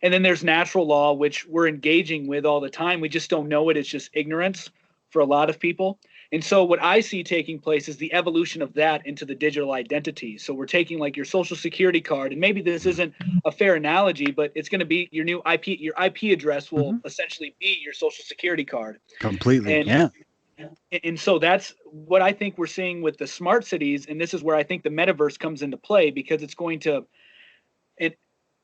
And then there's natural law, which we're engaging with all the time. We just don't know it. It's just ignorance for a lot of people. And so what I see taking place is the evolution of that into the digital identity. So we're taking like your social security card, and maybe this isn't a fair analogy, but it's going to be your new IP. Your IP address will Mm-hmm. essentially be your social security card. Completely. And Yeah. and so that's what I think we're seeing with the smart cities. And this is where I think the metaverse comes into play, because it's going to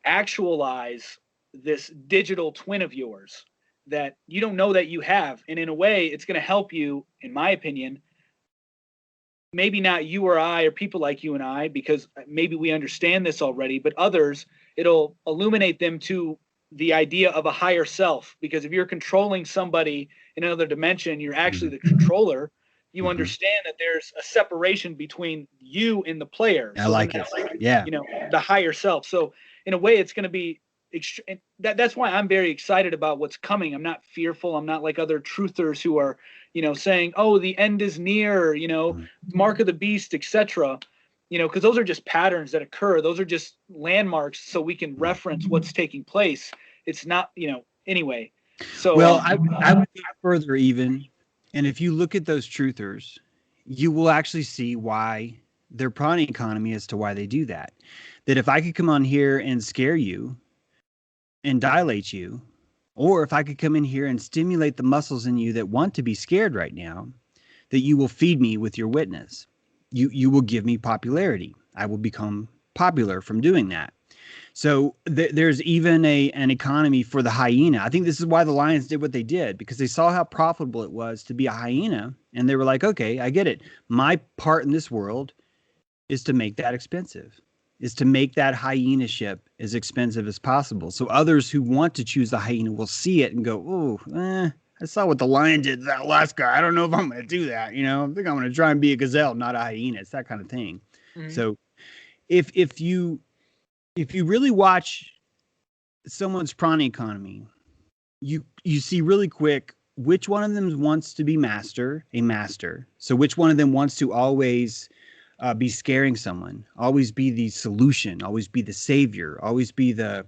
actualize this digital twin of yours that you don't know that you have. And in a way, it's going to help you, in my opinion, maybe not you or I or people like you and I, because maybe we understand this already, but others, it'll illuminate them to the idea of a higher self. Because if you're controlling somebody in another dimension, you're actually the controller. You Mm-hmm. understand that there's a separation between you and the player. I So then like it. Yeah. the higher self. So in a way, it's going to be that's why I'm very excited about what's coming. I'm not fearful. I'm not like other truthers who are, saying, "Oh, the end is near," mark of the beast, etc. Because those are just patterns that occur. Those are just landmarks, so we can reference what's taking place. It's not, anyway. So, Well, I would go further even. And if you look at those truthers, you will actually see why their prawn economy as to why they do that. That if I could come on here and scare you and dilate you, or if I could come in here and stimulate the muscles in you that want to be scared right now, that you will feed me with your witness. You will give me popularity. I will become popular from doing that. So there's even an economy for the hyena. I think this is why the lions did what they did, because they saw how profitable it was to be a hyena, and they were like, okay, I get it. My part in this world is to make that expensive, is to make that hyena ship as expensive as possible. So others who want to choose the hyena will see it and go, oh, I saw what the lion did to that last guy. I don't know if I'm going to do that. I think I'm going to try and be a gazelle, not a hyena. It's that kind of thing. mhm. So if you really watch someone's prawn economy, you see really quick which one of them wants to be a master. So which one of them wants to always be scaring someone, always be the solution, always be the savior, always be the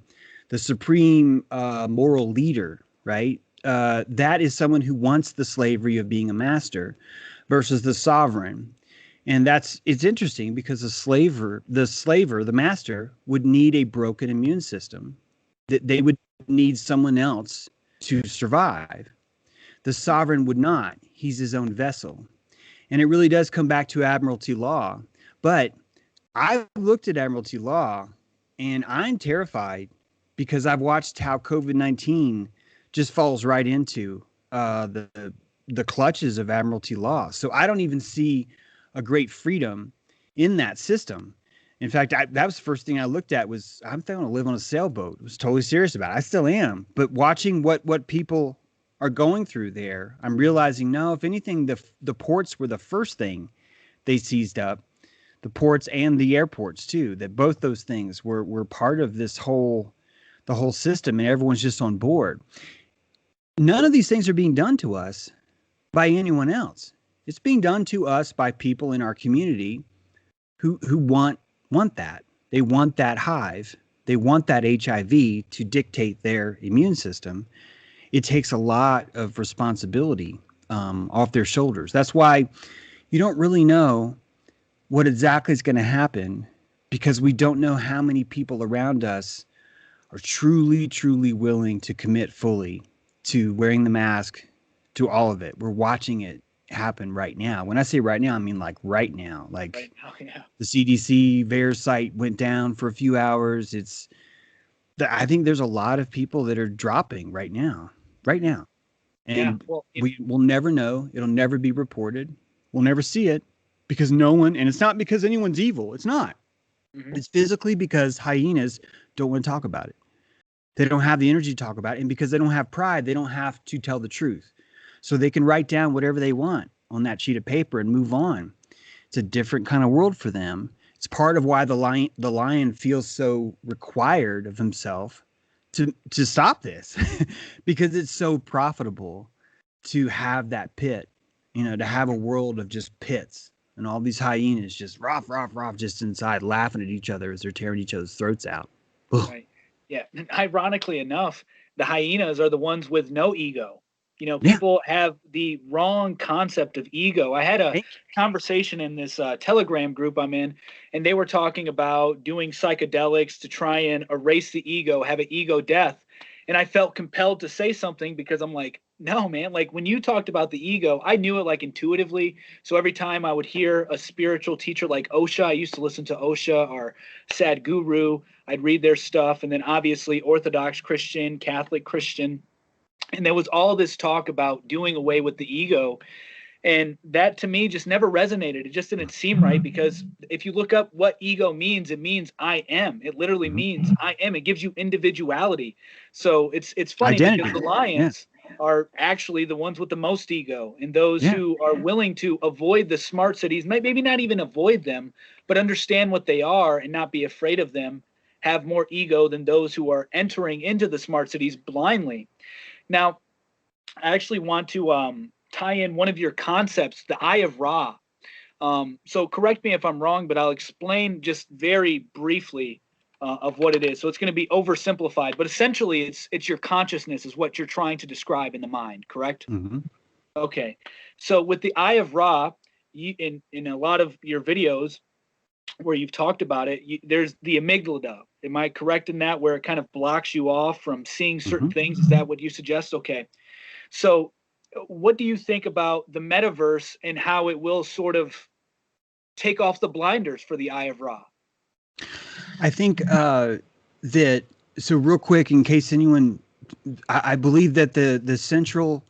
supreme moral leader, right? That is someone who wants the slavery of being a master versus the sovereign. And it's interesting because the master would need a broken immune system. That they would need someone else to survive. The sovereign would not. He's his own vessel. And it really does come back to admiralty law. But I looked at admiralty law And I'm terrified because I've watched how COVID-19 just falls right into the clutches of Admiralty law. So I don't even see a great freedom in that system. In fact, that was the first thing I looked at was I'm going to live on a sailboat. I was totally serious about it. I still am. But watching what people are going through there, I'm realizing, no, if anything, the ports were the first thing they seized up, the ports and the airports too, that both those things were part of the whole system, and everyone's just on board. None of these things are being done to us by anyone else. It's being done to us by people in our community who want that. They want that hive. They want that HIV to dictate their immune system. It takes a lot of responsibility off their shoulders. That's why you don't really know what exactly is going to happen, because we don't know how many people around us are truly, truly willing to commit fully to wearing the mask, to all of it. We're watching it happen right now. When I say right now, I mean like right now. Like Right now, yeah. the CDC VAERS site went down for a few hours. I think there's a lot of people that are dropping right now. Yeah. And Well, we will never know. It'll never be reported. We'll never see it because no one, and it's not because anyone's evil. It's not. mhm. It's physically because hyenas don't want to talk about it. They don't have the energy to talk about it. And because they don't have pride, they don't have to tell the truth. So they can write down whatever they want on that sheet of paper and move on. It's a different kind of world for them. It's part of why the lion feels so required of himself to stop this because it's so profitable to have that pit, to have a world of just pits and all these hyenas just rough, just inside laughing at each other as they're tearing each other's throats out. Ugh. Right. Yeah. And ironically enough, the hyenas are the ones with no ego. Yeah. People have the wrong concept of ego. I had a conversation in this Telegram group I'm in, and they were talking about doing psychedelics to try and erase the ego, have an ego death. And I felt compelled to say something because I'm like, no, man, like when you talked about the ego, I knew it like intuitively. So every time I would hear a spiritual teacher like Osha, I used to listen to Osha or Sadhguru, I'd read their stuff. And then obviously Orthodox Christian, Catholic Christian. And there was all this talk about doing away with the ego. And that to me just never resonated. It just didn't seem right, because if you look up what ego means, it means I am. It literally means I am. It gives you individuality. So it's funny Identity. because the lions are actually the ones with the most ego, and those who are willing to avoid the smart cities, maybe not even avoid them, but understand what they are and not be afraid of them, have more ego than those who are entering into the smart cities blindly. Now, I actually want to tie in one of your concepts, the Eye of Ra. So correct me if I'm wrong, but I'll explain just very briefly of what it is. So it's going to be oversimplified, but essentially it's your consciousness is what you're trying to describe in the mind, correct? Mm-hmm. Okay. So with the Eye of Ra, in a lot of your videos where you've talked about it, there's the amygdala. Am I correct in that, where it kind of blocks you off from seeing certain things? Is that what you suggest? Okay. So what do you think about the metaverse and how it will sort of take off the blinders for the Eye of Ra? I think that, so real quick, in case anyone, I believe that the central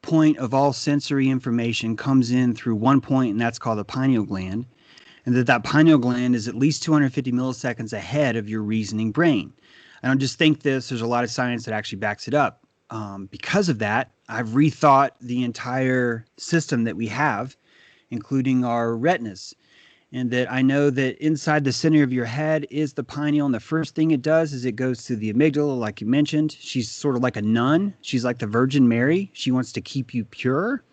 point of all sensory information comes in through one point, and that's called the pineal gland. And that pineal gland is at least 250 milliseconds ahead of your reasoning brain. I don't just think this, there's a lot of science that actually backs it up. Because of that, I've rethought the entire system that we have, including our retinas. And that I know that inside the center of your head is the pineal. And the first thing it does is it goes to the amygdala, like you mentioned. She's sort of like a nun. She's like the Virgin Mary. She wants to keep you pure.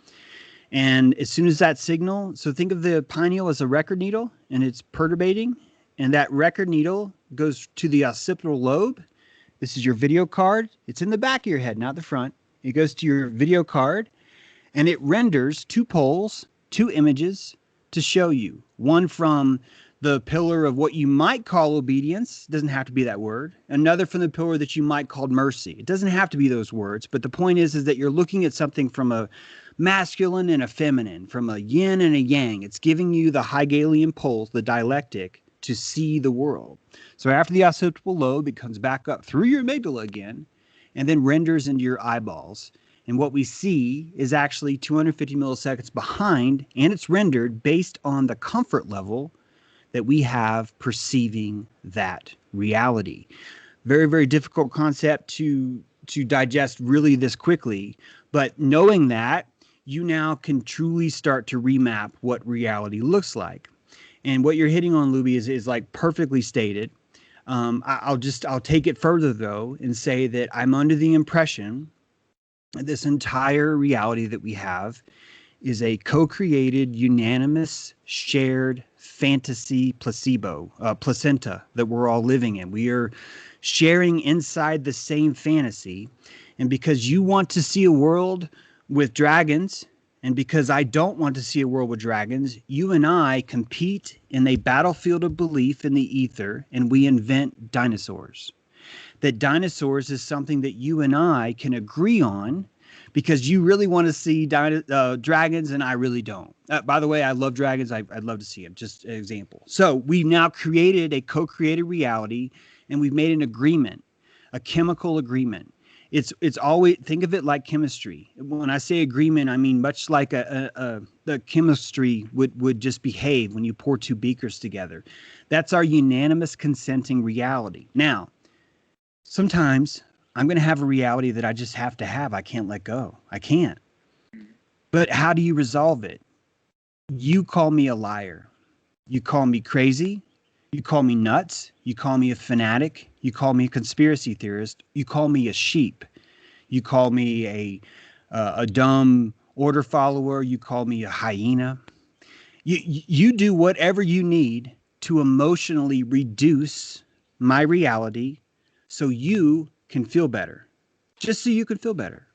And as soon as that signal, so think of the pineal as a record needle, and it's perturbating. And that record needle goes to the occipital lobe. This is your video card. It's in the back of your head, not the front. It goes to your video card, and it renders two poles, two images to show you. One from the pillar of what you might call obedience. It doesn't have to be that word. Another from the pillar that you might call mercy. It doesn't have to be those words, but the point is that you're looking at something from a masculine and a feminine, from a yin and a yang. It's giving you the Hegelian poles, the dialectic, to see the world. So after the occipital lobe, it comes back up through your amygdala again and then renders into your eyeballs. And what we see is actually 250 milliseconds behind, and it's rendered based on the comfort level that we have perceiving that reality. Very, very difficult concept to digest really this quickly. But knowing that, you now can truly start to remap what reality looks like. And what you're hitting on, Luby, is like perfectly stated. I'll take it further though and say that I'm under the impression that this entire reality that we have is a co-created, unanimous, shared fantasy placenta that we're all living in. We are sharing inside the same fantasy. And because you want to see a world with dragons, and because I don't want to see a world with dragons, you and I compete in a battlefield of belief in the ether, and we invent dinosaurs. That dinosaurs is something that you and I can agree on, because you really want to see dragons and I really don't. By the way, I love dragons. I'd love to see them. Just an example. So we've now created a co-created reality, and we've made an agreement, a chemical agreement. It's always, think of it like chemistry. When I say agreement, I mean much like the chemistry would just behave when you pour two beakers together. That's our unanimous consenting reality. Now, sometimes I'm going to have a reality that I just have to have. I can't let go. I can't. But how do you resolve it? You call me a liar. You call me crazy. You call me nuts. You call me a fanatic. You call me a conspiracy theorist. You call me a sheep. You call me a dumb order follower. You call me a hyena. You do whatever you need to emotionally reduce my reality so you can feel better, just so you can feel better.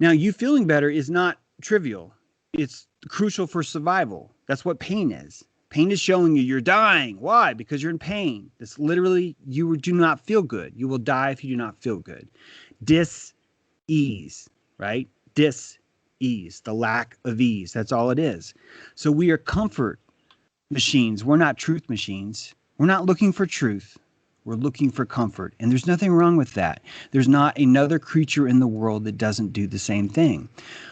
Now, you feeling better is not trivial. It's crucial for survival. That's what pain is. Pain is showing you you're dying. Why? Because you're in pain. It's literally, you do not feel good. You will die if you do not feel good. Dis-ease, right? Dis-ease, the lack of ease. That's all it is. So we are comfort machines. We're not truth machines. We're not looking for truth. We're looking for comfort. And there's nothing wrong with that. There's not another creature in the world that doesn't do the same thing.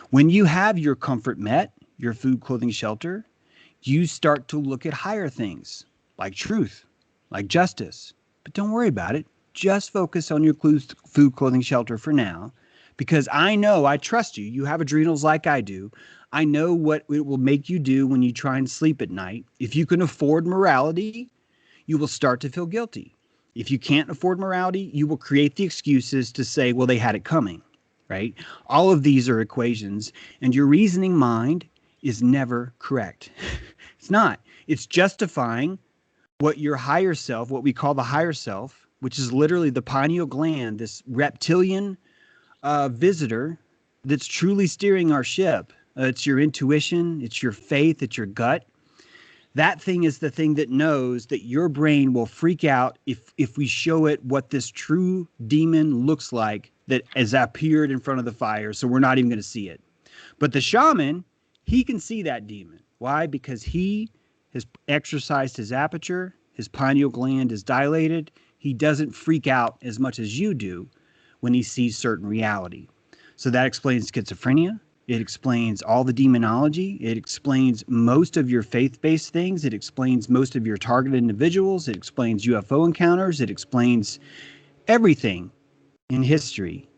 When you have your comfort met, your food, clothing, shelter, you start to look at higher things like truth, like justice. But don't worry about it. Just focus on your food, clothing, shelter for now, because I know, I trust you. You have adrenals like I do. I know what it will make you do when you try and sleep at night. If you can afford morality, you will start to feel guilty. If you can't afford morality, you will create the excuses to say, well, they had it coming, right? All of these are equations, and your reasoning mind is never correct. It's not. It's justifying what your higher self, what we call the higher self, which is literally the pineal gland, this reptilian visitor that's truly steering our ship. It's your intuition, it's your faith, it's your gut. That thing is the thing that knows that your brain will freak out if we show it what this true demon looks like that has appeared in front of the fire, so we're not even going to see it. But the shaman, he can see that demon. Why? Because he has exercised his aperture, his pineal gland is dilated. He doesn't freak out as much as you do when he sees certain reality. So that explains schizophrenia. It explains all the demonology. It explains most of your faith-based things. It explains most of your targeted individuals. It explains UFO encounters. It explains everything in history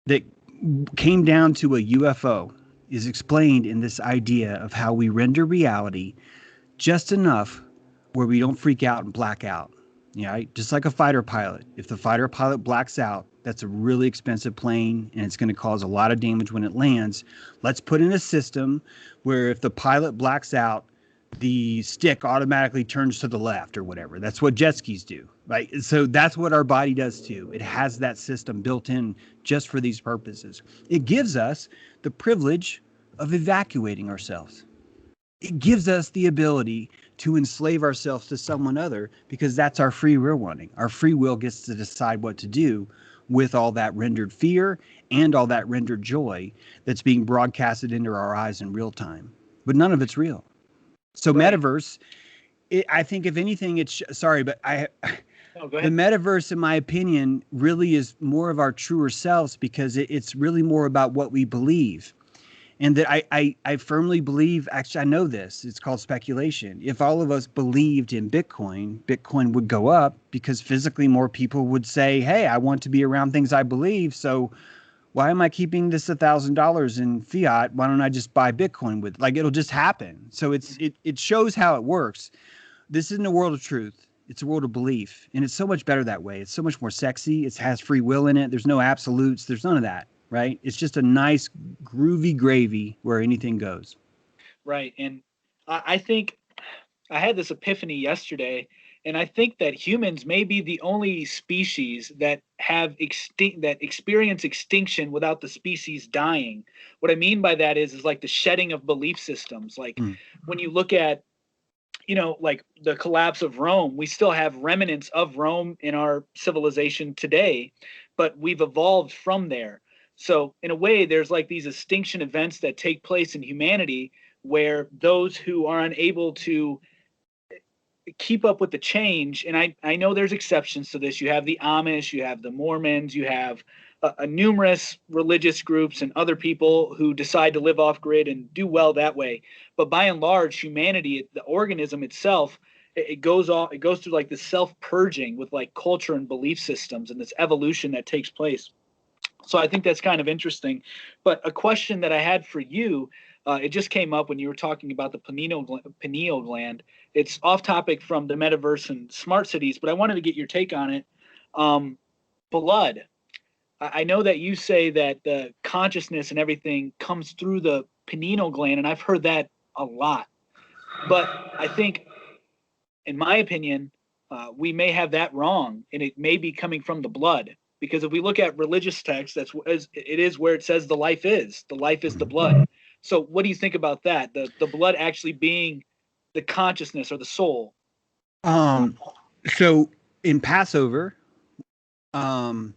that came down to a UFO is explained in this idea of how we render reality just enough where we don't freak out and black out. Right? Just like a fighter pilot. If the fighter pilot blacks out, that's a really expensive plane and it's going to cause a lot of damage when it lands. Let's put in a system where if the pilot blacks out, the stick automatically turns to the left or whatever. That's what jet skis do, right? So that's what our body does too. It has that system built in just for these purposes. It gives us the privilege of evacuating ourselves. It gives us the ability to enslave ourselves to someone other because that's our free will wanting. Our free will gets to decide what to do with all that rendered fear and all that rendered joy that's being broadcasted into our eyes in real time. But none of it's real. So right. Metaverse I think if anything, it's sorry, but Oh, go the ahead. metaverse, in my opinion, really is more of our truer selves because it's really more about what we believe. And that I firmly believe, actually, I know this, it's called speculation. If all of us believed in Bitcoin, Bitcoin would go up because physically more people would say, hey, I want to be around things I believe. So why am I keeping this $1,000 in fiat? Why don't I just buy Bitcoin with, like, it'll just happen. So it shows how it works. This isn't a world of truth. It's a world of belief. And it's so much better that way. It's so much more sexy. It has free will in it. There's no absolutes. There's none of that, right? It's just a nice, groovy gravy where anything goes. Right. And I think I had this epiphany yesterday, and I think that humans may be the only species that that experience extinction without the species dying. What I mean by that is like the shedding of belief systems. Like Mm. when you look at, like the collapse of Rome, we still have remnants of Rome in our civilization today, but we've evolved from there. So in a way, there's like these extinction events that take place in humanity where those who are unable to keep up with the change, and I know there's exceptions to this. You have the Amish, you have the Mormons, you have a numerous religious groups and other people who decide to live off grid and do well that way. But by and large, humanity, the organism itself, it goes off. It goes through like this self purging with like culture and belief systems and this evolution that takes place. So I think that's kind of interesting. But a question that I had for you, it just came up when you were talking about the pineal gland. It's off topic from the metaverse and smart cities, but I wanted to get your take on it. Um, Blood. I know that you say that the consciousness and everything comes through the pineal gland, and I've heard that a lot. But I think, in my opinion, we may have that wrong, and it may be coming from the blood. Because if we look at religious texts, it is where it says the life is. The life is the blood. So, what do you think about that? The blood actually being the consciousness or the soul. Um, so in Passover, um,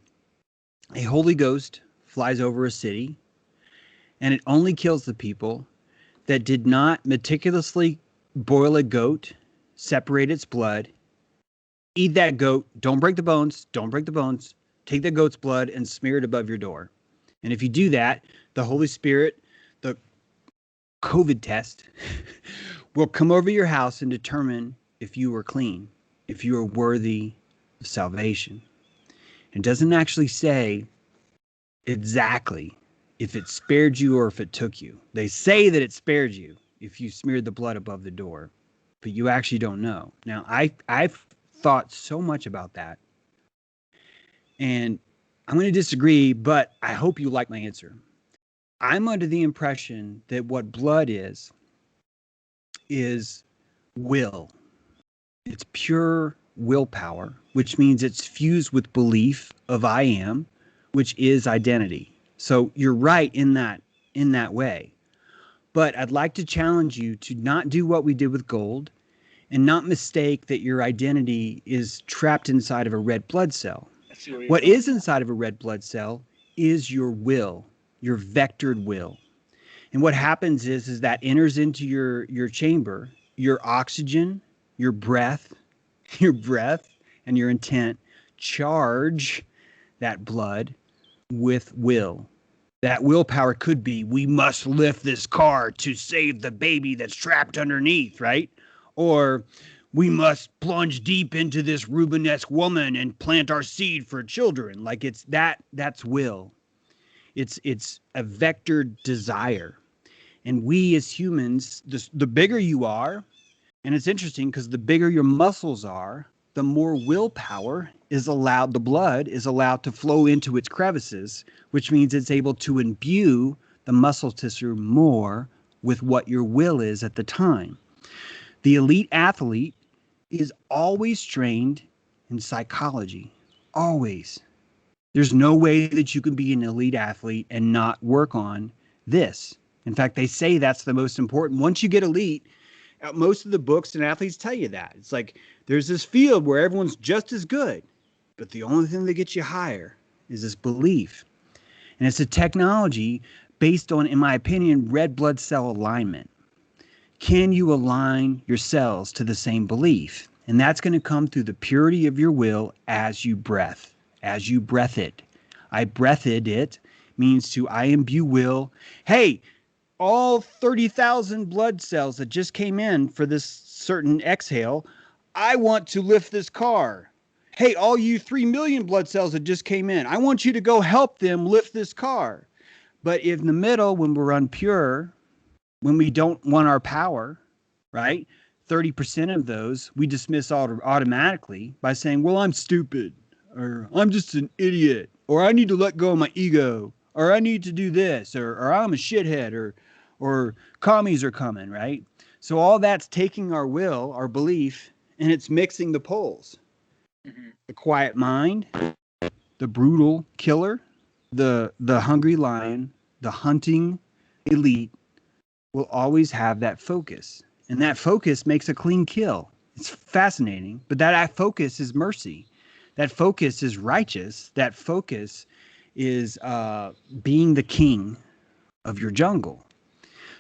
a Holy Ghost flies over a city, and it only kills the people that did not meticulously boil a goat, separate its blood, eat that goat, don't break the bones, don't break the bones, take the goat's blood and smear it above your door. And if you do that, the Holy Spirit, the COVID test, will come over your house and determine if you are clean, if you are worthy of salvation. It doesn't actually say exactly if it spared you or if it took you. They say that it spared you if you smeared the blood above the door, but you actually don't know. Now, I've thought so much about that, and I'm going to disagree, but I hope you like my answer. I'm under the impression that what blood is will. It's pure willpower, which means it's fused with belief of I am, which is identity. So you're right in that way. But I'd like to challenge you to not do what we did with gold and not mistake that your identity is trapped inside of a red blood cell. I see where you're What going. is inside of a red blood cell is your will, your vectored will. And what happens is that enters into your chamber, your oxygen, your breath, your breath and your intent charge that blood with will. That willpower could be, we must lift this car to save the baby that's trapped underneath, right? Or we must plunge deep into this Rubenesque woman and plant our seed for children. Like that's will. It's a vectored desire. And we as humans, the bigger you are, and it's interesting because the bigger your muscles are, the more willpower is allowed, the blood is allowed to flow into its crevices, which means it's able to imbue the muscle tissue more with what your will is at the time. The elite athlete is always trained in psychology. Always. There's no way that you can be an elite athlete and not work on this. In fact, they say that's the most important. Once you get elite, most of the books and athletes tell you that. It's like there's this field where everyone's just as good, but the only thing that gets you higher is this belief. And it's a technology based on, in my opinion, red blood cell alignment. Can you align your cells to the same belief? And that's going to come through the purity of your will as you breath it. I breathed it means to I imbue will. Hey, all 30,000 blood cells that just came in for this certain exhale, I want to lift this car. Hey, all you 3 million blood cells that just came in, I want you to go help them lift this car. But in the middle, when we're unpure, when we don't want our power, right? 30% of those we dismiss automatically by saying, well, I'm stupid, or I'm just an idiot, or I need to let go of my ego, or I need to do this, or I'm a shithead, or commies are coming, right? So all that's taking our will, our belief, and it's mixing the poles. Mm-hmm. The quiet mind, the brutal killer, the hungry lion, the hunting elite will always have that focus. And that focus makes a clean kill. It's fascinating, but that focus is mercy. That focus is righteous. That focus is being the king of your jungle.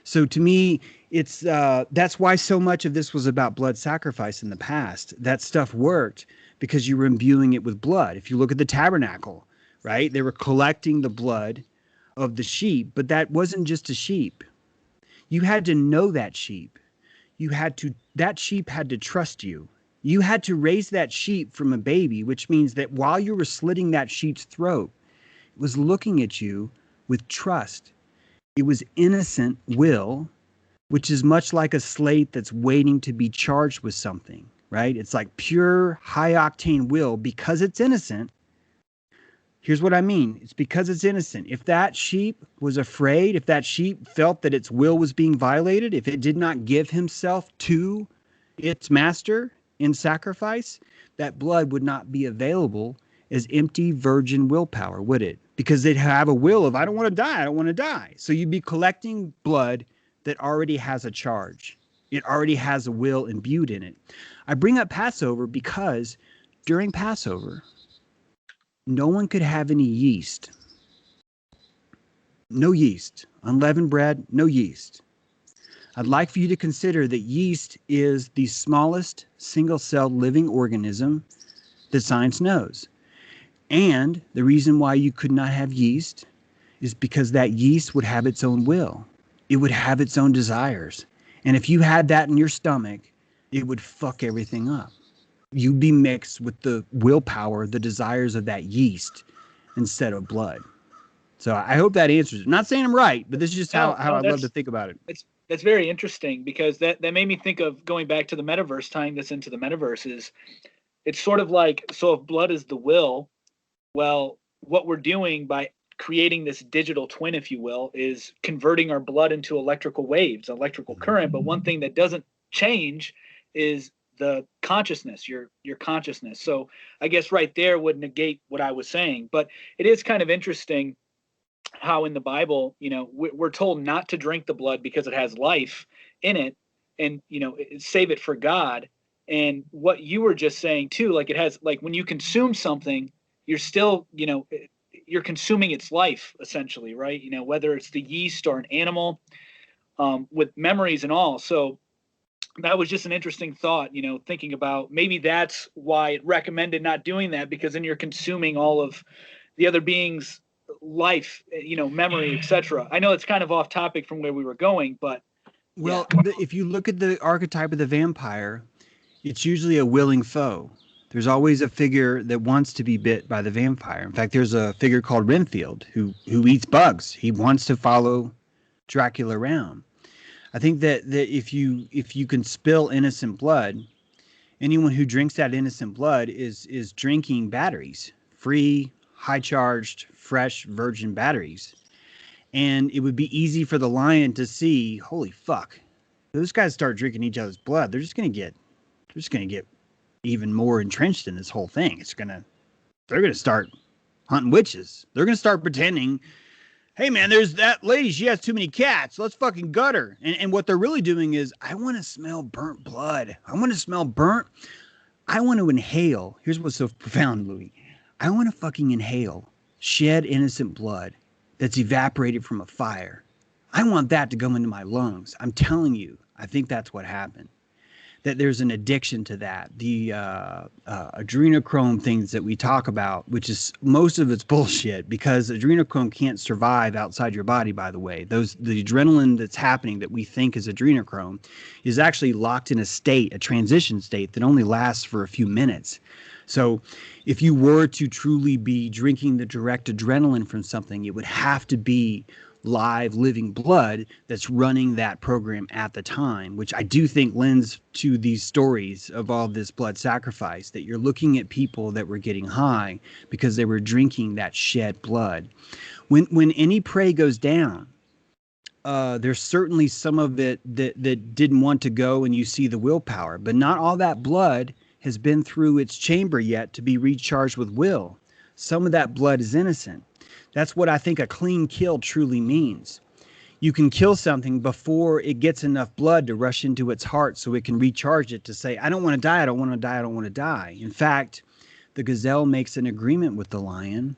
So to me, it's that's why so much of this was about blood sacrifice in the past. That stuff worked because you were imbuing it with blood. If you look at the tabernacle, right? They were collecting the blood of the sheep, but that wasn't just a sheep. You had to know that sheep. That sheep had to trust you. You had to raise that sheep from a baby, which means that while you were slitting that sheep's throat, it was looking at you with trust. It was innocent will, which is much like a slate that's waiting to be charged with something, right? It's like pure high octane will because it's innocent. Here's what I mean. It's because it's innocent. If that sheep was afraid, if that sheep felt that its will was being violated, if it did not give himself to its master in sacrifice, that blood would not be available as empty virgin willpower, would it? Because they'd have a will of, I don't want to die, I don't want to die. So you'd be collecting blood that already has a charge. It already has a will imbued in it. I bring up Passover because during Passover, no one could have any yeast. No yeast. Unleavened bread, no yeast. I'd like for you to consider that yeast is the smallest single-celled living organism that science knows. And the reason why you could not have yeast is because that yeast would have its own will. It would have its own desires. And if you had that in your stomach, it would fuck everything up. You'd be mixed with the willpower, the desires of that yeast instead of blood. So I hope that answers it. I'm not saying I'm right, but this is just how I love to think about it. That's very interesting because that made me think of going back to the metaverse, tying this into the metaverse is it's sort of like, so if blood is the will, well, what we're doing by creating this digital twin, if you will, is converting our blood into electrical waves, electrical current. But one thing that doesn't change is the consciousness, your consciousness. So I guess right there would negate what I was saying. But it is kind of interesting how in the Bible, we're told not to drink the blood because it has life in it, and save it for God. And what you were just saying too, like it has, like when you consume something, you're still, you're consuming its life essentially, right? Whether it's the yeast or an animal, with memories and all. So that was just an interesting thought, thinking about maybe that's why it recommended not doing that, because then you're consuming all of the other beings' life, memory, etc. I know it's kind of off topic from where we were going, but well, if you look at the archetype of the vampire, it's usually a willing foe. There's always a figure that wants to be bit by the vampire. In fact, there's a figure called Renfield who eats bugs. He wants to follow Dracula around. I think that if you can spill innocent blood, anyone who drinks that innocent blood is drinking batteries, free, high-charged, fresh, virgin batteries. And it would be easy for the lion to see, holy fuck, those guys start drinking each other's blood, they're just gonna get even more entrenched in this whole thing. They're gonna start hunting witches. They're gonna start pretending, hey man, there's that lady, she has too many cats, let's fucking gut her. And what they're really doing is, I want to smell burnt blood. I want to smell burnt. I want to inhale. Here's what's so profound, Louis. I want to fucking inhale shed innocent blood that's evaporated from a fire. I want that to go into my lungs. I'm telling you, I think that's what happened. That there's an addiction to that. The adrenochrome things that we talk about, which is most of it's bullshit, because adrenochrome can't survive outside your body, by the way. The adrenaline that's happening that we think is adrenochrome is actually locked in a transition state that only lasts for a few minutes. So if you were to truly be drinking the direct adrenaline from something, it would have to be live living blood that's running that program at the time, which I do think lends to these stories of all this blood sacrifice, that you're looking at people that were getting high because they were drinking that shed blood. When any prey goes down, there's certainly some of it that didn't want to go, and you see the willpower, but not all that blood has been through its chamber yet to be recharged with will. Some of that blood is innocent. That's what I think a clean kill truly means. You can kill something before it gets enough blood to rush into its heart so it can recharge it to say, I don't want to die, I don't want to die, I don't want to die. In fact, the gazelle makes an agreement with the lion.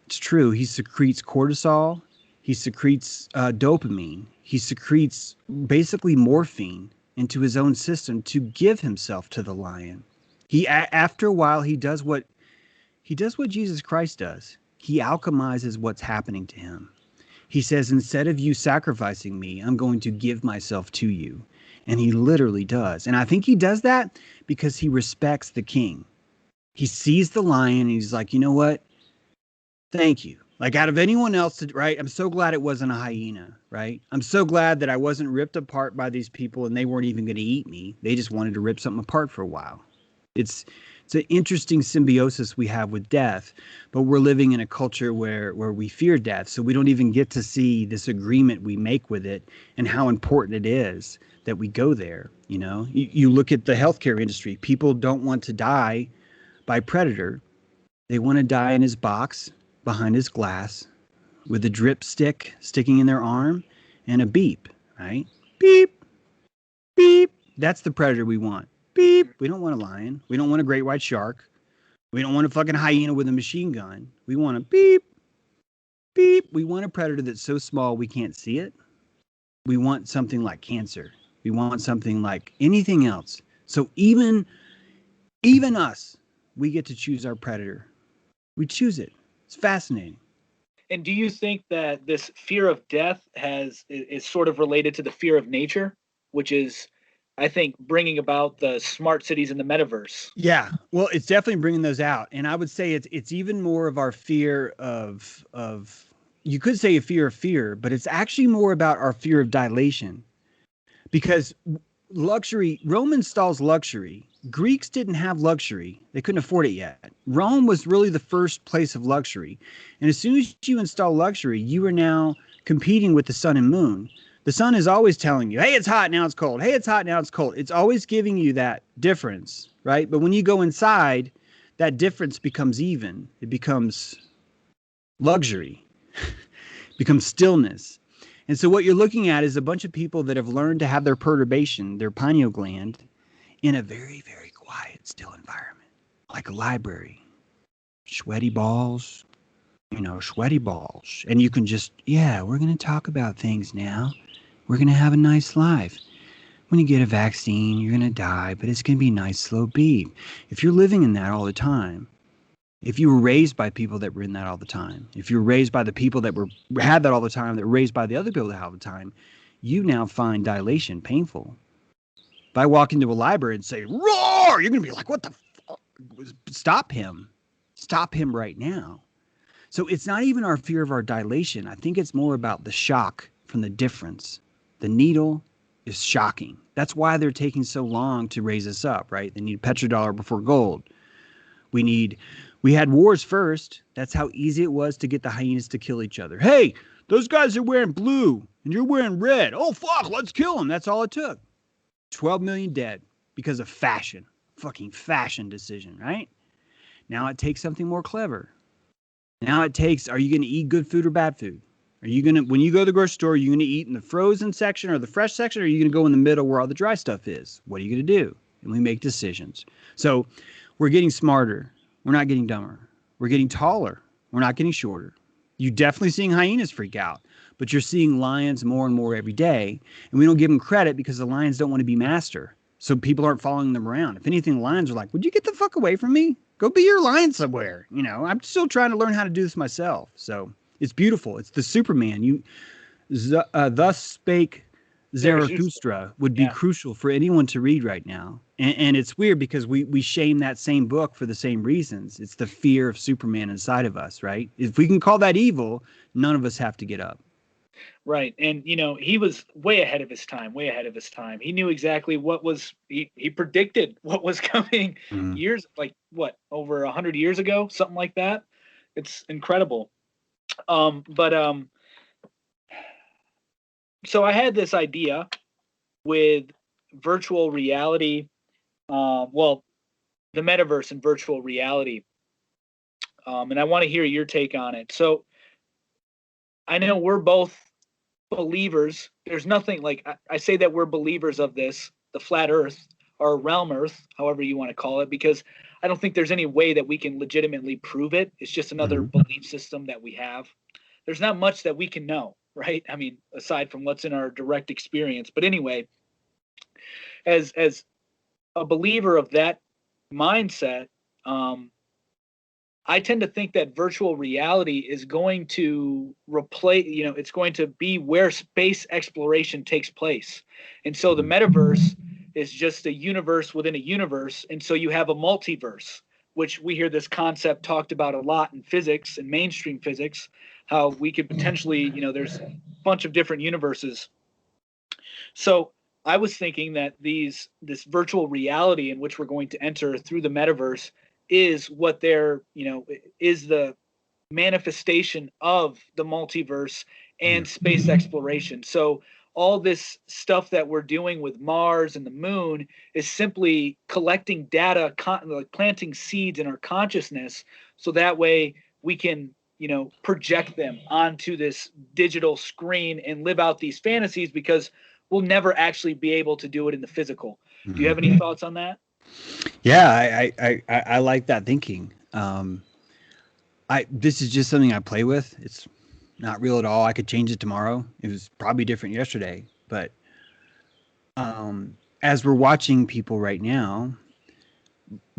It's true. He secretes cortisol. He secretes dopamine. He secretes basically morphine into his own system to give himself to the lion. After a while, he does what Jesus Christ does. He alchemizes what's happening to him. He says, instead of you sacrificing me, I'm going to give myself to you. And he literally does. And I think he does that because he respects the king. He sees the lion and he's like, you know what? Thank you. Like, out of anyone else, right? I'm so glad it wasn't a hyena, right? I'm so glad that I wasn't ripped apart by these people and they weren't even going to eat me. They just wanted to rip something apart for a while. It's an interesting symbiosis we have with death, but we're living in a culture where we fear death. So we don't even get to see this agreement we make with it and how important it is that we go there. You know, you look at the healthcare industry. People don't want to die by predator. They want to die in his box behind his glass with a drip stick sticking in their arm and a beep, right? Beep, beep. That's the predator we want. Beep. We don't want a lion. We don't want a great white shark. We don't want a fucking hyena with a machine gun. We want a beep, beep. We want a predator that's so small we can't see it. We want something like cancer. We want something like anything else. So even us, we get to choose our predator. We choose it. It's fascinating. And do you think that this fear of death is sort of related to the fear of nature, which is, I think, bringing about the smart cities in the metaverse? Yeah, well, it's definitely bringing those out, and I would say it's even more of our fear of you could say a fear, but it's actually more about our fear of dilation, because luxury, Rome installs luxury. Greeks didn't have luxury. They couldn't afford it yet. Rome was really the first place of luxury. And as soon as you install luxury, you are now competing with the sun and moon. The sun is always telling you, hey, it's hot, now it's cold. Hey, it's hot, now it's cold. It's always giving you that difference, right? But when you go inside, that difference becomes even. It becomes luxury. It becomes stillness. And so what you're looking at is a bunch of people that have learned to have their perturbation, their pineal gland, in a very, very quiet, still environment, like a library. Sweaty balls, sweaty balls. And you can just, we're going to talk about things now. We're going to have a nice life. When you get a vaccine, you're going to die, but it's going to be a nice, slow beep. If you're living in that all the time, if you were raised by people that were in that all the time, if you were raised by the people that had that all the time, that were raised by the other people that had all the time, you now find dilation painful. If I walk into a library and say, roar, you're going to be like, what the fuck? Stop him. Stop him right now. So it's not even our fear of our dilation. I think it's more about the shock from the difference. The needle is shocking. That's why they're taking so long to raise us up, right? They need petrodollar before gold. We had wars first. That's how easy it was to get the hyenas to kill each other. Hey, those guys are wearing blue and you're wearing red. Oh, fuck, let's kill them. That's all it took. 12 million dead because of fashion. Fucking fashion decision, right? Now it takes something more clever. Now it takes, are you going to eat good food or bad food? Are you going to, when you go to the grocery store, are you going to eat in the frozen section or the fresh section, or are you going to go in the middle where all the dry stuff is? What are you going to do? And we make decisions. So we're getting smarter. We're not getting dumber. We're getting taller. We're not getting shorter. You're definitely seeing hyenas freak out, but you're seeing lions more and more every day. And we don't give them credit because the lions don't want to be master. So people aren't following them around. If anything, lions are like, would you get the fuck away from me? Go be your lion somewhere. I'm still trying to learn how to do this myself. So it's beautiful. It's the Superman. Thus spake Zarathustra would be crucial for anyone to read right now. And it's weird because we shame that same book for the same reasons. It's the fear of Superman inside of us, right? If we can call that evil, none of us have to get up. Right. And, he was way ahead of his time, way ahead of his time. He knew exactly he predicted what was coming years, like what, over 100 years ago, something like that. It's incredible. So I had this idea with virtual reality, the metaverse and virtual reality. And I want to hear your take on it. So I know we're both believers. There's nothing like I say that we're believers of this, the flat earth or realm earth, however you want to call it, because I don't think there's any way that we can legitimately prove it. It's just another belief system that we have. There's not much that we can know, right? I mean, aside from what's in our direct experience. But anyway, as a believer of that mindset, I tend to think that virtual reality is going to replace, it's going to be where space exploration takes place. And so the metaverse is just a universe within a universe. And so you have a multiverse, which we hear this concept talked about a lot in physics and mainstream physics, how we could potentially, there's a bunch of different universes. So I was thinking that this virtual reality in which we're going to enter through the metaverse is what is the manifestation of the multiverse and space exploration. So all this stuff that we're doing with Mars and the moon is simply collecting data, like planting seeds in our consciousness, so that way we can, project them onto this digital screen and live out these fantasies, because we'll never actually be able to do it in the physical. Do you have any thoughts on that? Yeah, I like that thinking. This is just something I play with. It's not real at all. I could change it tomorrow. It was probably different yesterday, but as we're watching people right now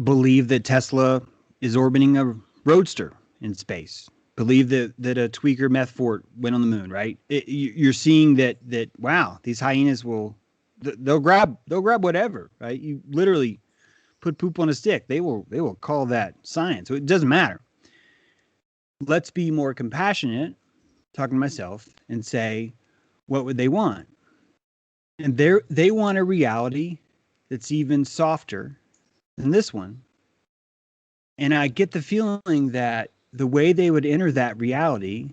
believe that Tesla is orbiting a roadster in space, believe that a tweaker meth fort went on the moon, right? You're seeing that wow, these hyenas they'll grab whatever, right? You literally put poop on a stick. They will call that science. So it doesn't matter. Let's be more compassionate, talking to myself, and say, what would they want? And they want a reality that's even softer than this one. And I get the feeling that the way they would enter that reality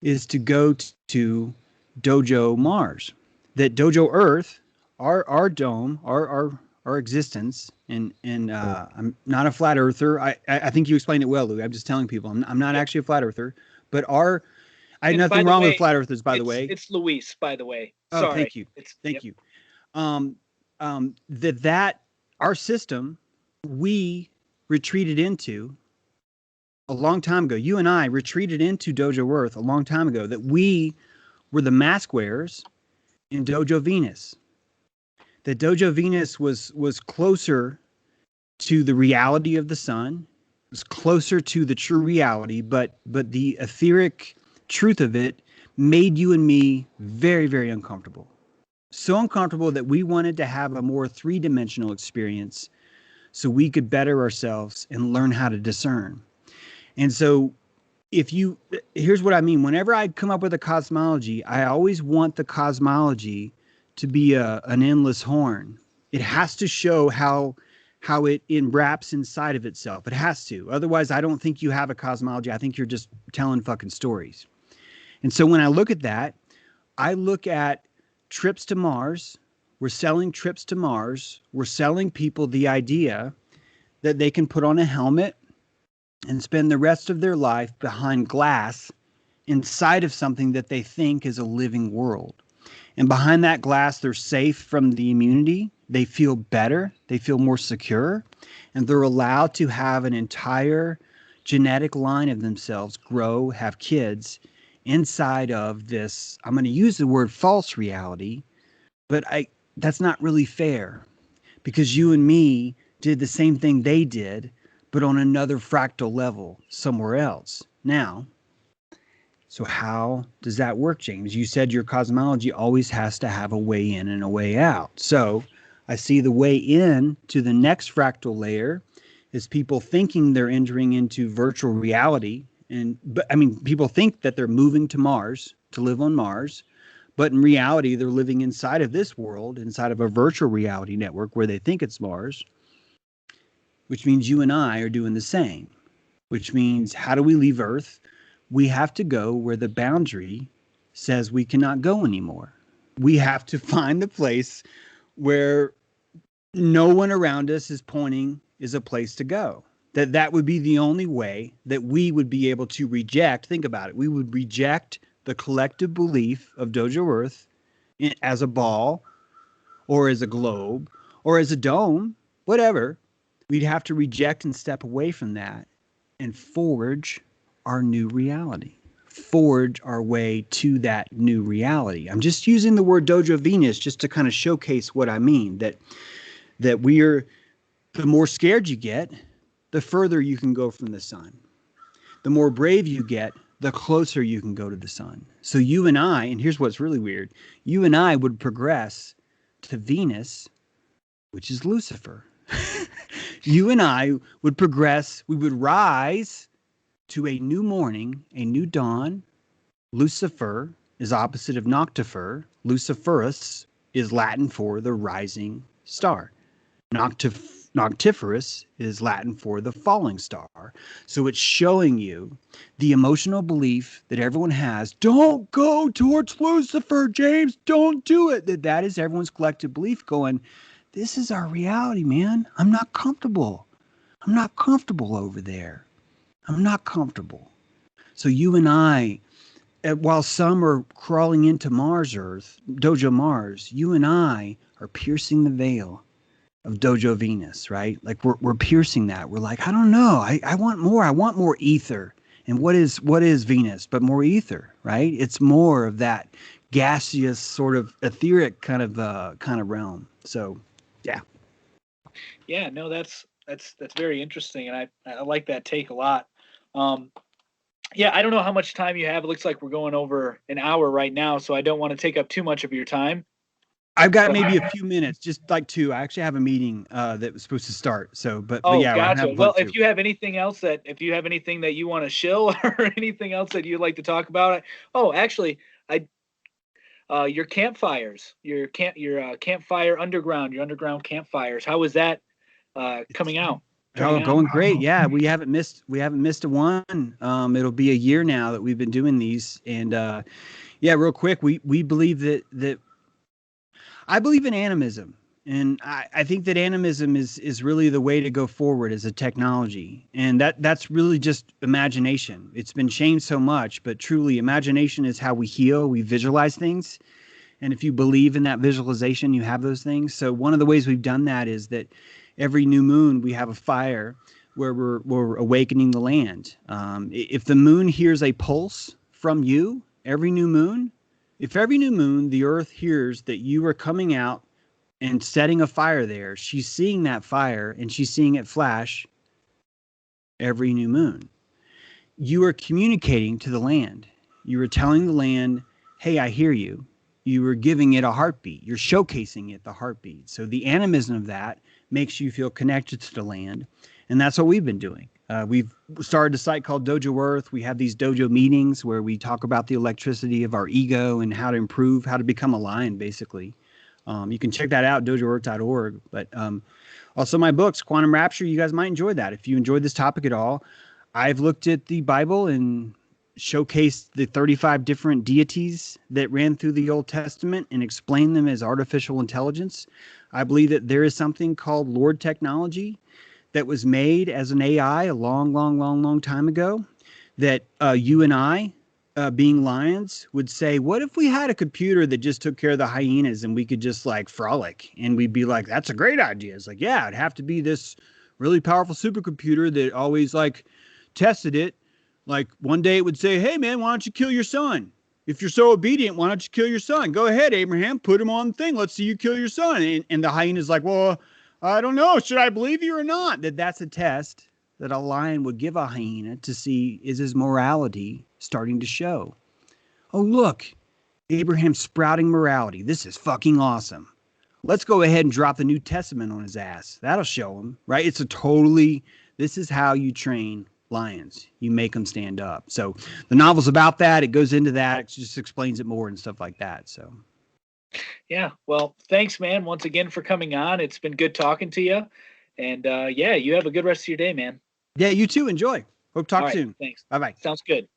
is to go to Dojo Mars. That Dojo Earth, our dome, our existence, and I'm not a flat earther. I think you explained it well, Lou. I'm just telling people I'm not actually a flat earther, but I had nothing wrong with flat earthers, by the way. It's Luis, by the way. Oh, sorry. Thank you. Thank you. That our system, we retreated into a long time ago. You and I retreated into Dojo Earth a long time ago, that we were the mask wearers in Dojo Venus. That Dojo Venus was closer to the reality of the sun, was closer to the true reality, but the etheric truth of it made you and me very, very uncomfortable. So uncomfortable that we wanted to have a more three-dimensional experience so we could better ourselves and learn how to discern. And so here's what I mean. Whenever I come up with a cosmology, I always want the cosmology to be an endless horn. It has to show how it enwraps inside of itself. It has to. Otherwise, I don't think you have a cosmology. I think you're just telling fucking stories. And so when I look at that, I look at trips to Mars. We're selling trips to Mars. We're selling people the idea that they can put on a helmet and spend the rest of their life behind glass inside of something that they think is a living world. And behind that glass, they're safe from the immunity. They feel better. They feel more secure. And they're allowed to have an entire genetic line of themselves grow, have kids inside of this, I'm going to use the word false reality, but that's not really fair because you and me did the same thing they did, but on another fractal level somewhere else. Now, so how does that work, James? You said your cosmology always has to have a way in and a way out. So I see the way in to the next fractal layer is people thinking they're entering into virtual reality. But I mean, people think that they're moving to Mars to live on Mars, but in reality, they're living inside of this world, inside of a virtual reality network where they think it's Mars, which means you and I are doing the same, which means how do we leave Earth? We have to go where the boundary says we cannot go anymore. We have to find the place where no one around us is pointing is a place to go. That would be the only way that we would be able to reject. Think about it. We would reject the collective belief of Dojo Earth as a ball or as a globe or as a dome, whatever. We'd have to reject and step away from that and forge our new reality, forge our way to that new reality. I'm just using the word Dojo Venus just to kind of showcase what I mean, that we're, the more scared you get, the further you can go from the sun. The more brave you get, the closer you can go to the sun. So you and I, and here's what's really weird, you and I would progress to Venus, which is Lucifer. You and I would progress, we would rise to a new morning, a new dawn. Lucifer is opposite of Noctifer. Luciferus is Latin for the rising star. Noctiferous is Latin for the falling star. So it's showing you the emotional belief that everyone has. Don't go towards Lucifer, James. Don't do it. That is everyone's collective belief going, this is our reality, man. I'm not comfortable. I'm not comfortable over there. I'm not comfortable. So you and I, while some are crawling into Mars Earth, Dojo Mars, you and I are piercing the veil of Dojo Venus, right? Like we're piercing that. We're like, I don't know. I want more. I want more ether. And what is Venus but more ether, right? It's more of that gaseous sort of etheric kind of realm. So, yeah. Yeah, no, that's very interesting, and I like that take a lot. Yeah, I don't know how much time you have. It looks like we're going over an hour right now, so I don't want to take up too much of your time. I've got maybe a few minutes, just like two. I actually have a meeting that was supposed to start. So, but yeah, gotcha. I Well, if you have anything that you want to shill or anything else that you'd like to talk about, actually, your campfires, your campfire underground, your underground campfires. How is that coming out? Going great. Yeah, we haven't missed a one. It'll be a year now that we've been doing these, and yeah, real quick, we believe that I believe in animism, and I think that animism is really the way to go forward as a technology, and that's really just imagination. It's been shamed so much, but truly, imagination is how we heal. We visualize things, and if you believe in that visualization, you have those things. So one of the ways we've done that is that every new moon, we have a fire where we're awakening the land. If the moon hears a pulse from you, every new moon, the earth hears that you are coming out and setting a fire there, she's seeing that fire and she's seeing it flash every new moon. You are communicating to the land. You are telling the land, hey, I hear you. You are giving it a heartbeat. You're showcasing it the heartbeat. So the animism of that makes you feel connected to the land. And that's what we've been doing. We've started a site called Dojo Earth. We have these dojo meetings where we talk about the electricity of our ego and how to improve, how to become a lion, basically. You can check that out, dojoearth.org. But also my books, Quantum Rapture, you guys might enjoy that. If you enjoyed this topic at all, I've looked at the Bible and showcased the 35 different deities that ran through the Old Testament and explained them as artificial intelligence. I believe that there is something called Lord technology that was made as an AI a long time ago that you and I, being lions, would say, what if we had a computer that just took care of the hyenas and we could just like frolic? And we'd be like, that's a great idea. It's like, yeah, it'd have to be this really powerful supercomputer that always like tested it. Like one day it would say, hey, man, why don't you kill your son? If you're so obedient, why don't you kill your son? Go ahead, Abraham, put him on the thing. Let's see you kill your son. And the hyena's like, well, I don't know. Should I believe you or not? That's a test that a lion would give a hyena to see, is his morality starting to show? Oh, look, Abraham's sprouting morality. This is fucking awesome. Let's go ahead and drop the New Testament on his ass. That'll show him, right? This is how you train lions. You make them stand up. So the novel's about that. It goes into that. It just explains it more and stuff like that. So. Yeah. Well, thanks, man, once again for coming on. It's been good talking to you. And yeah, you have a good rest of your day, man. Yeah, you too. Enjoy. Hope to talk soon. Thanks. Bye-bye. Sounds good.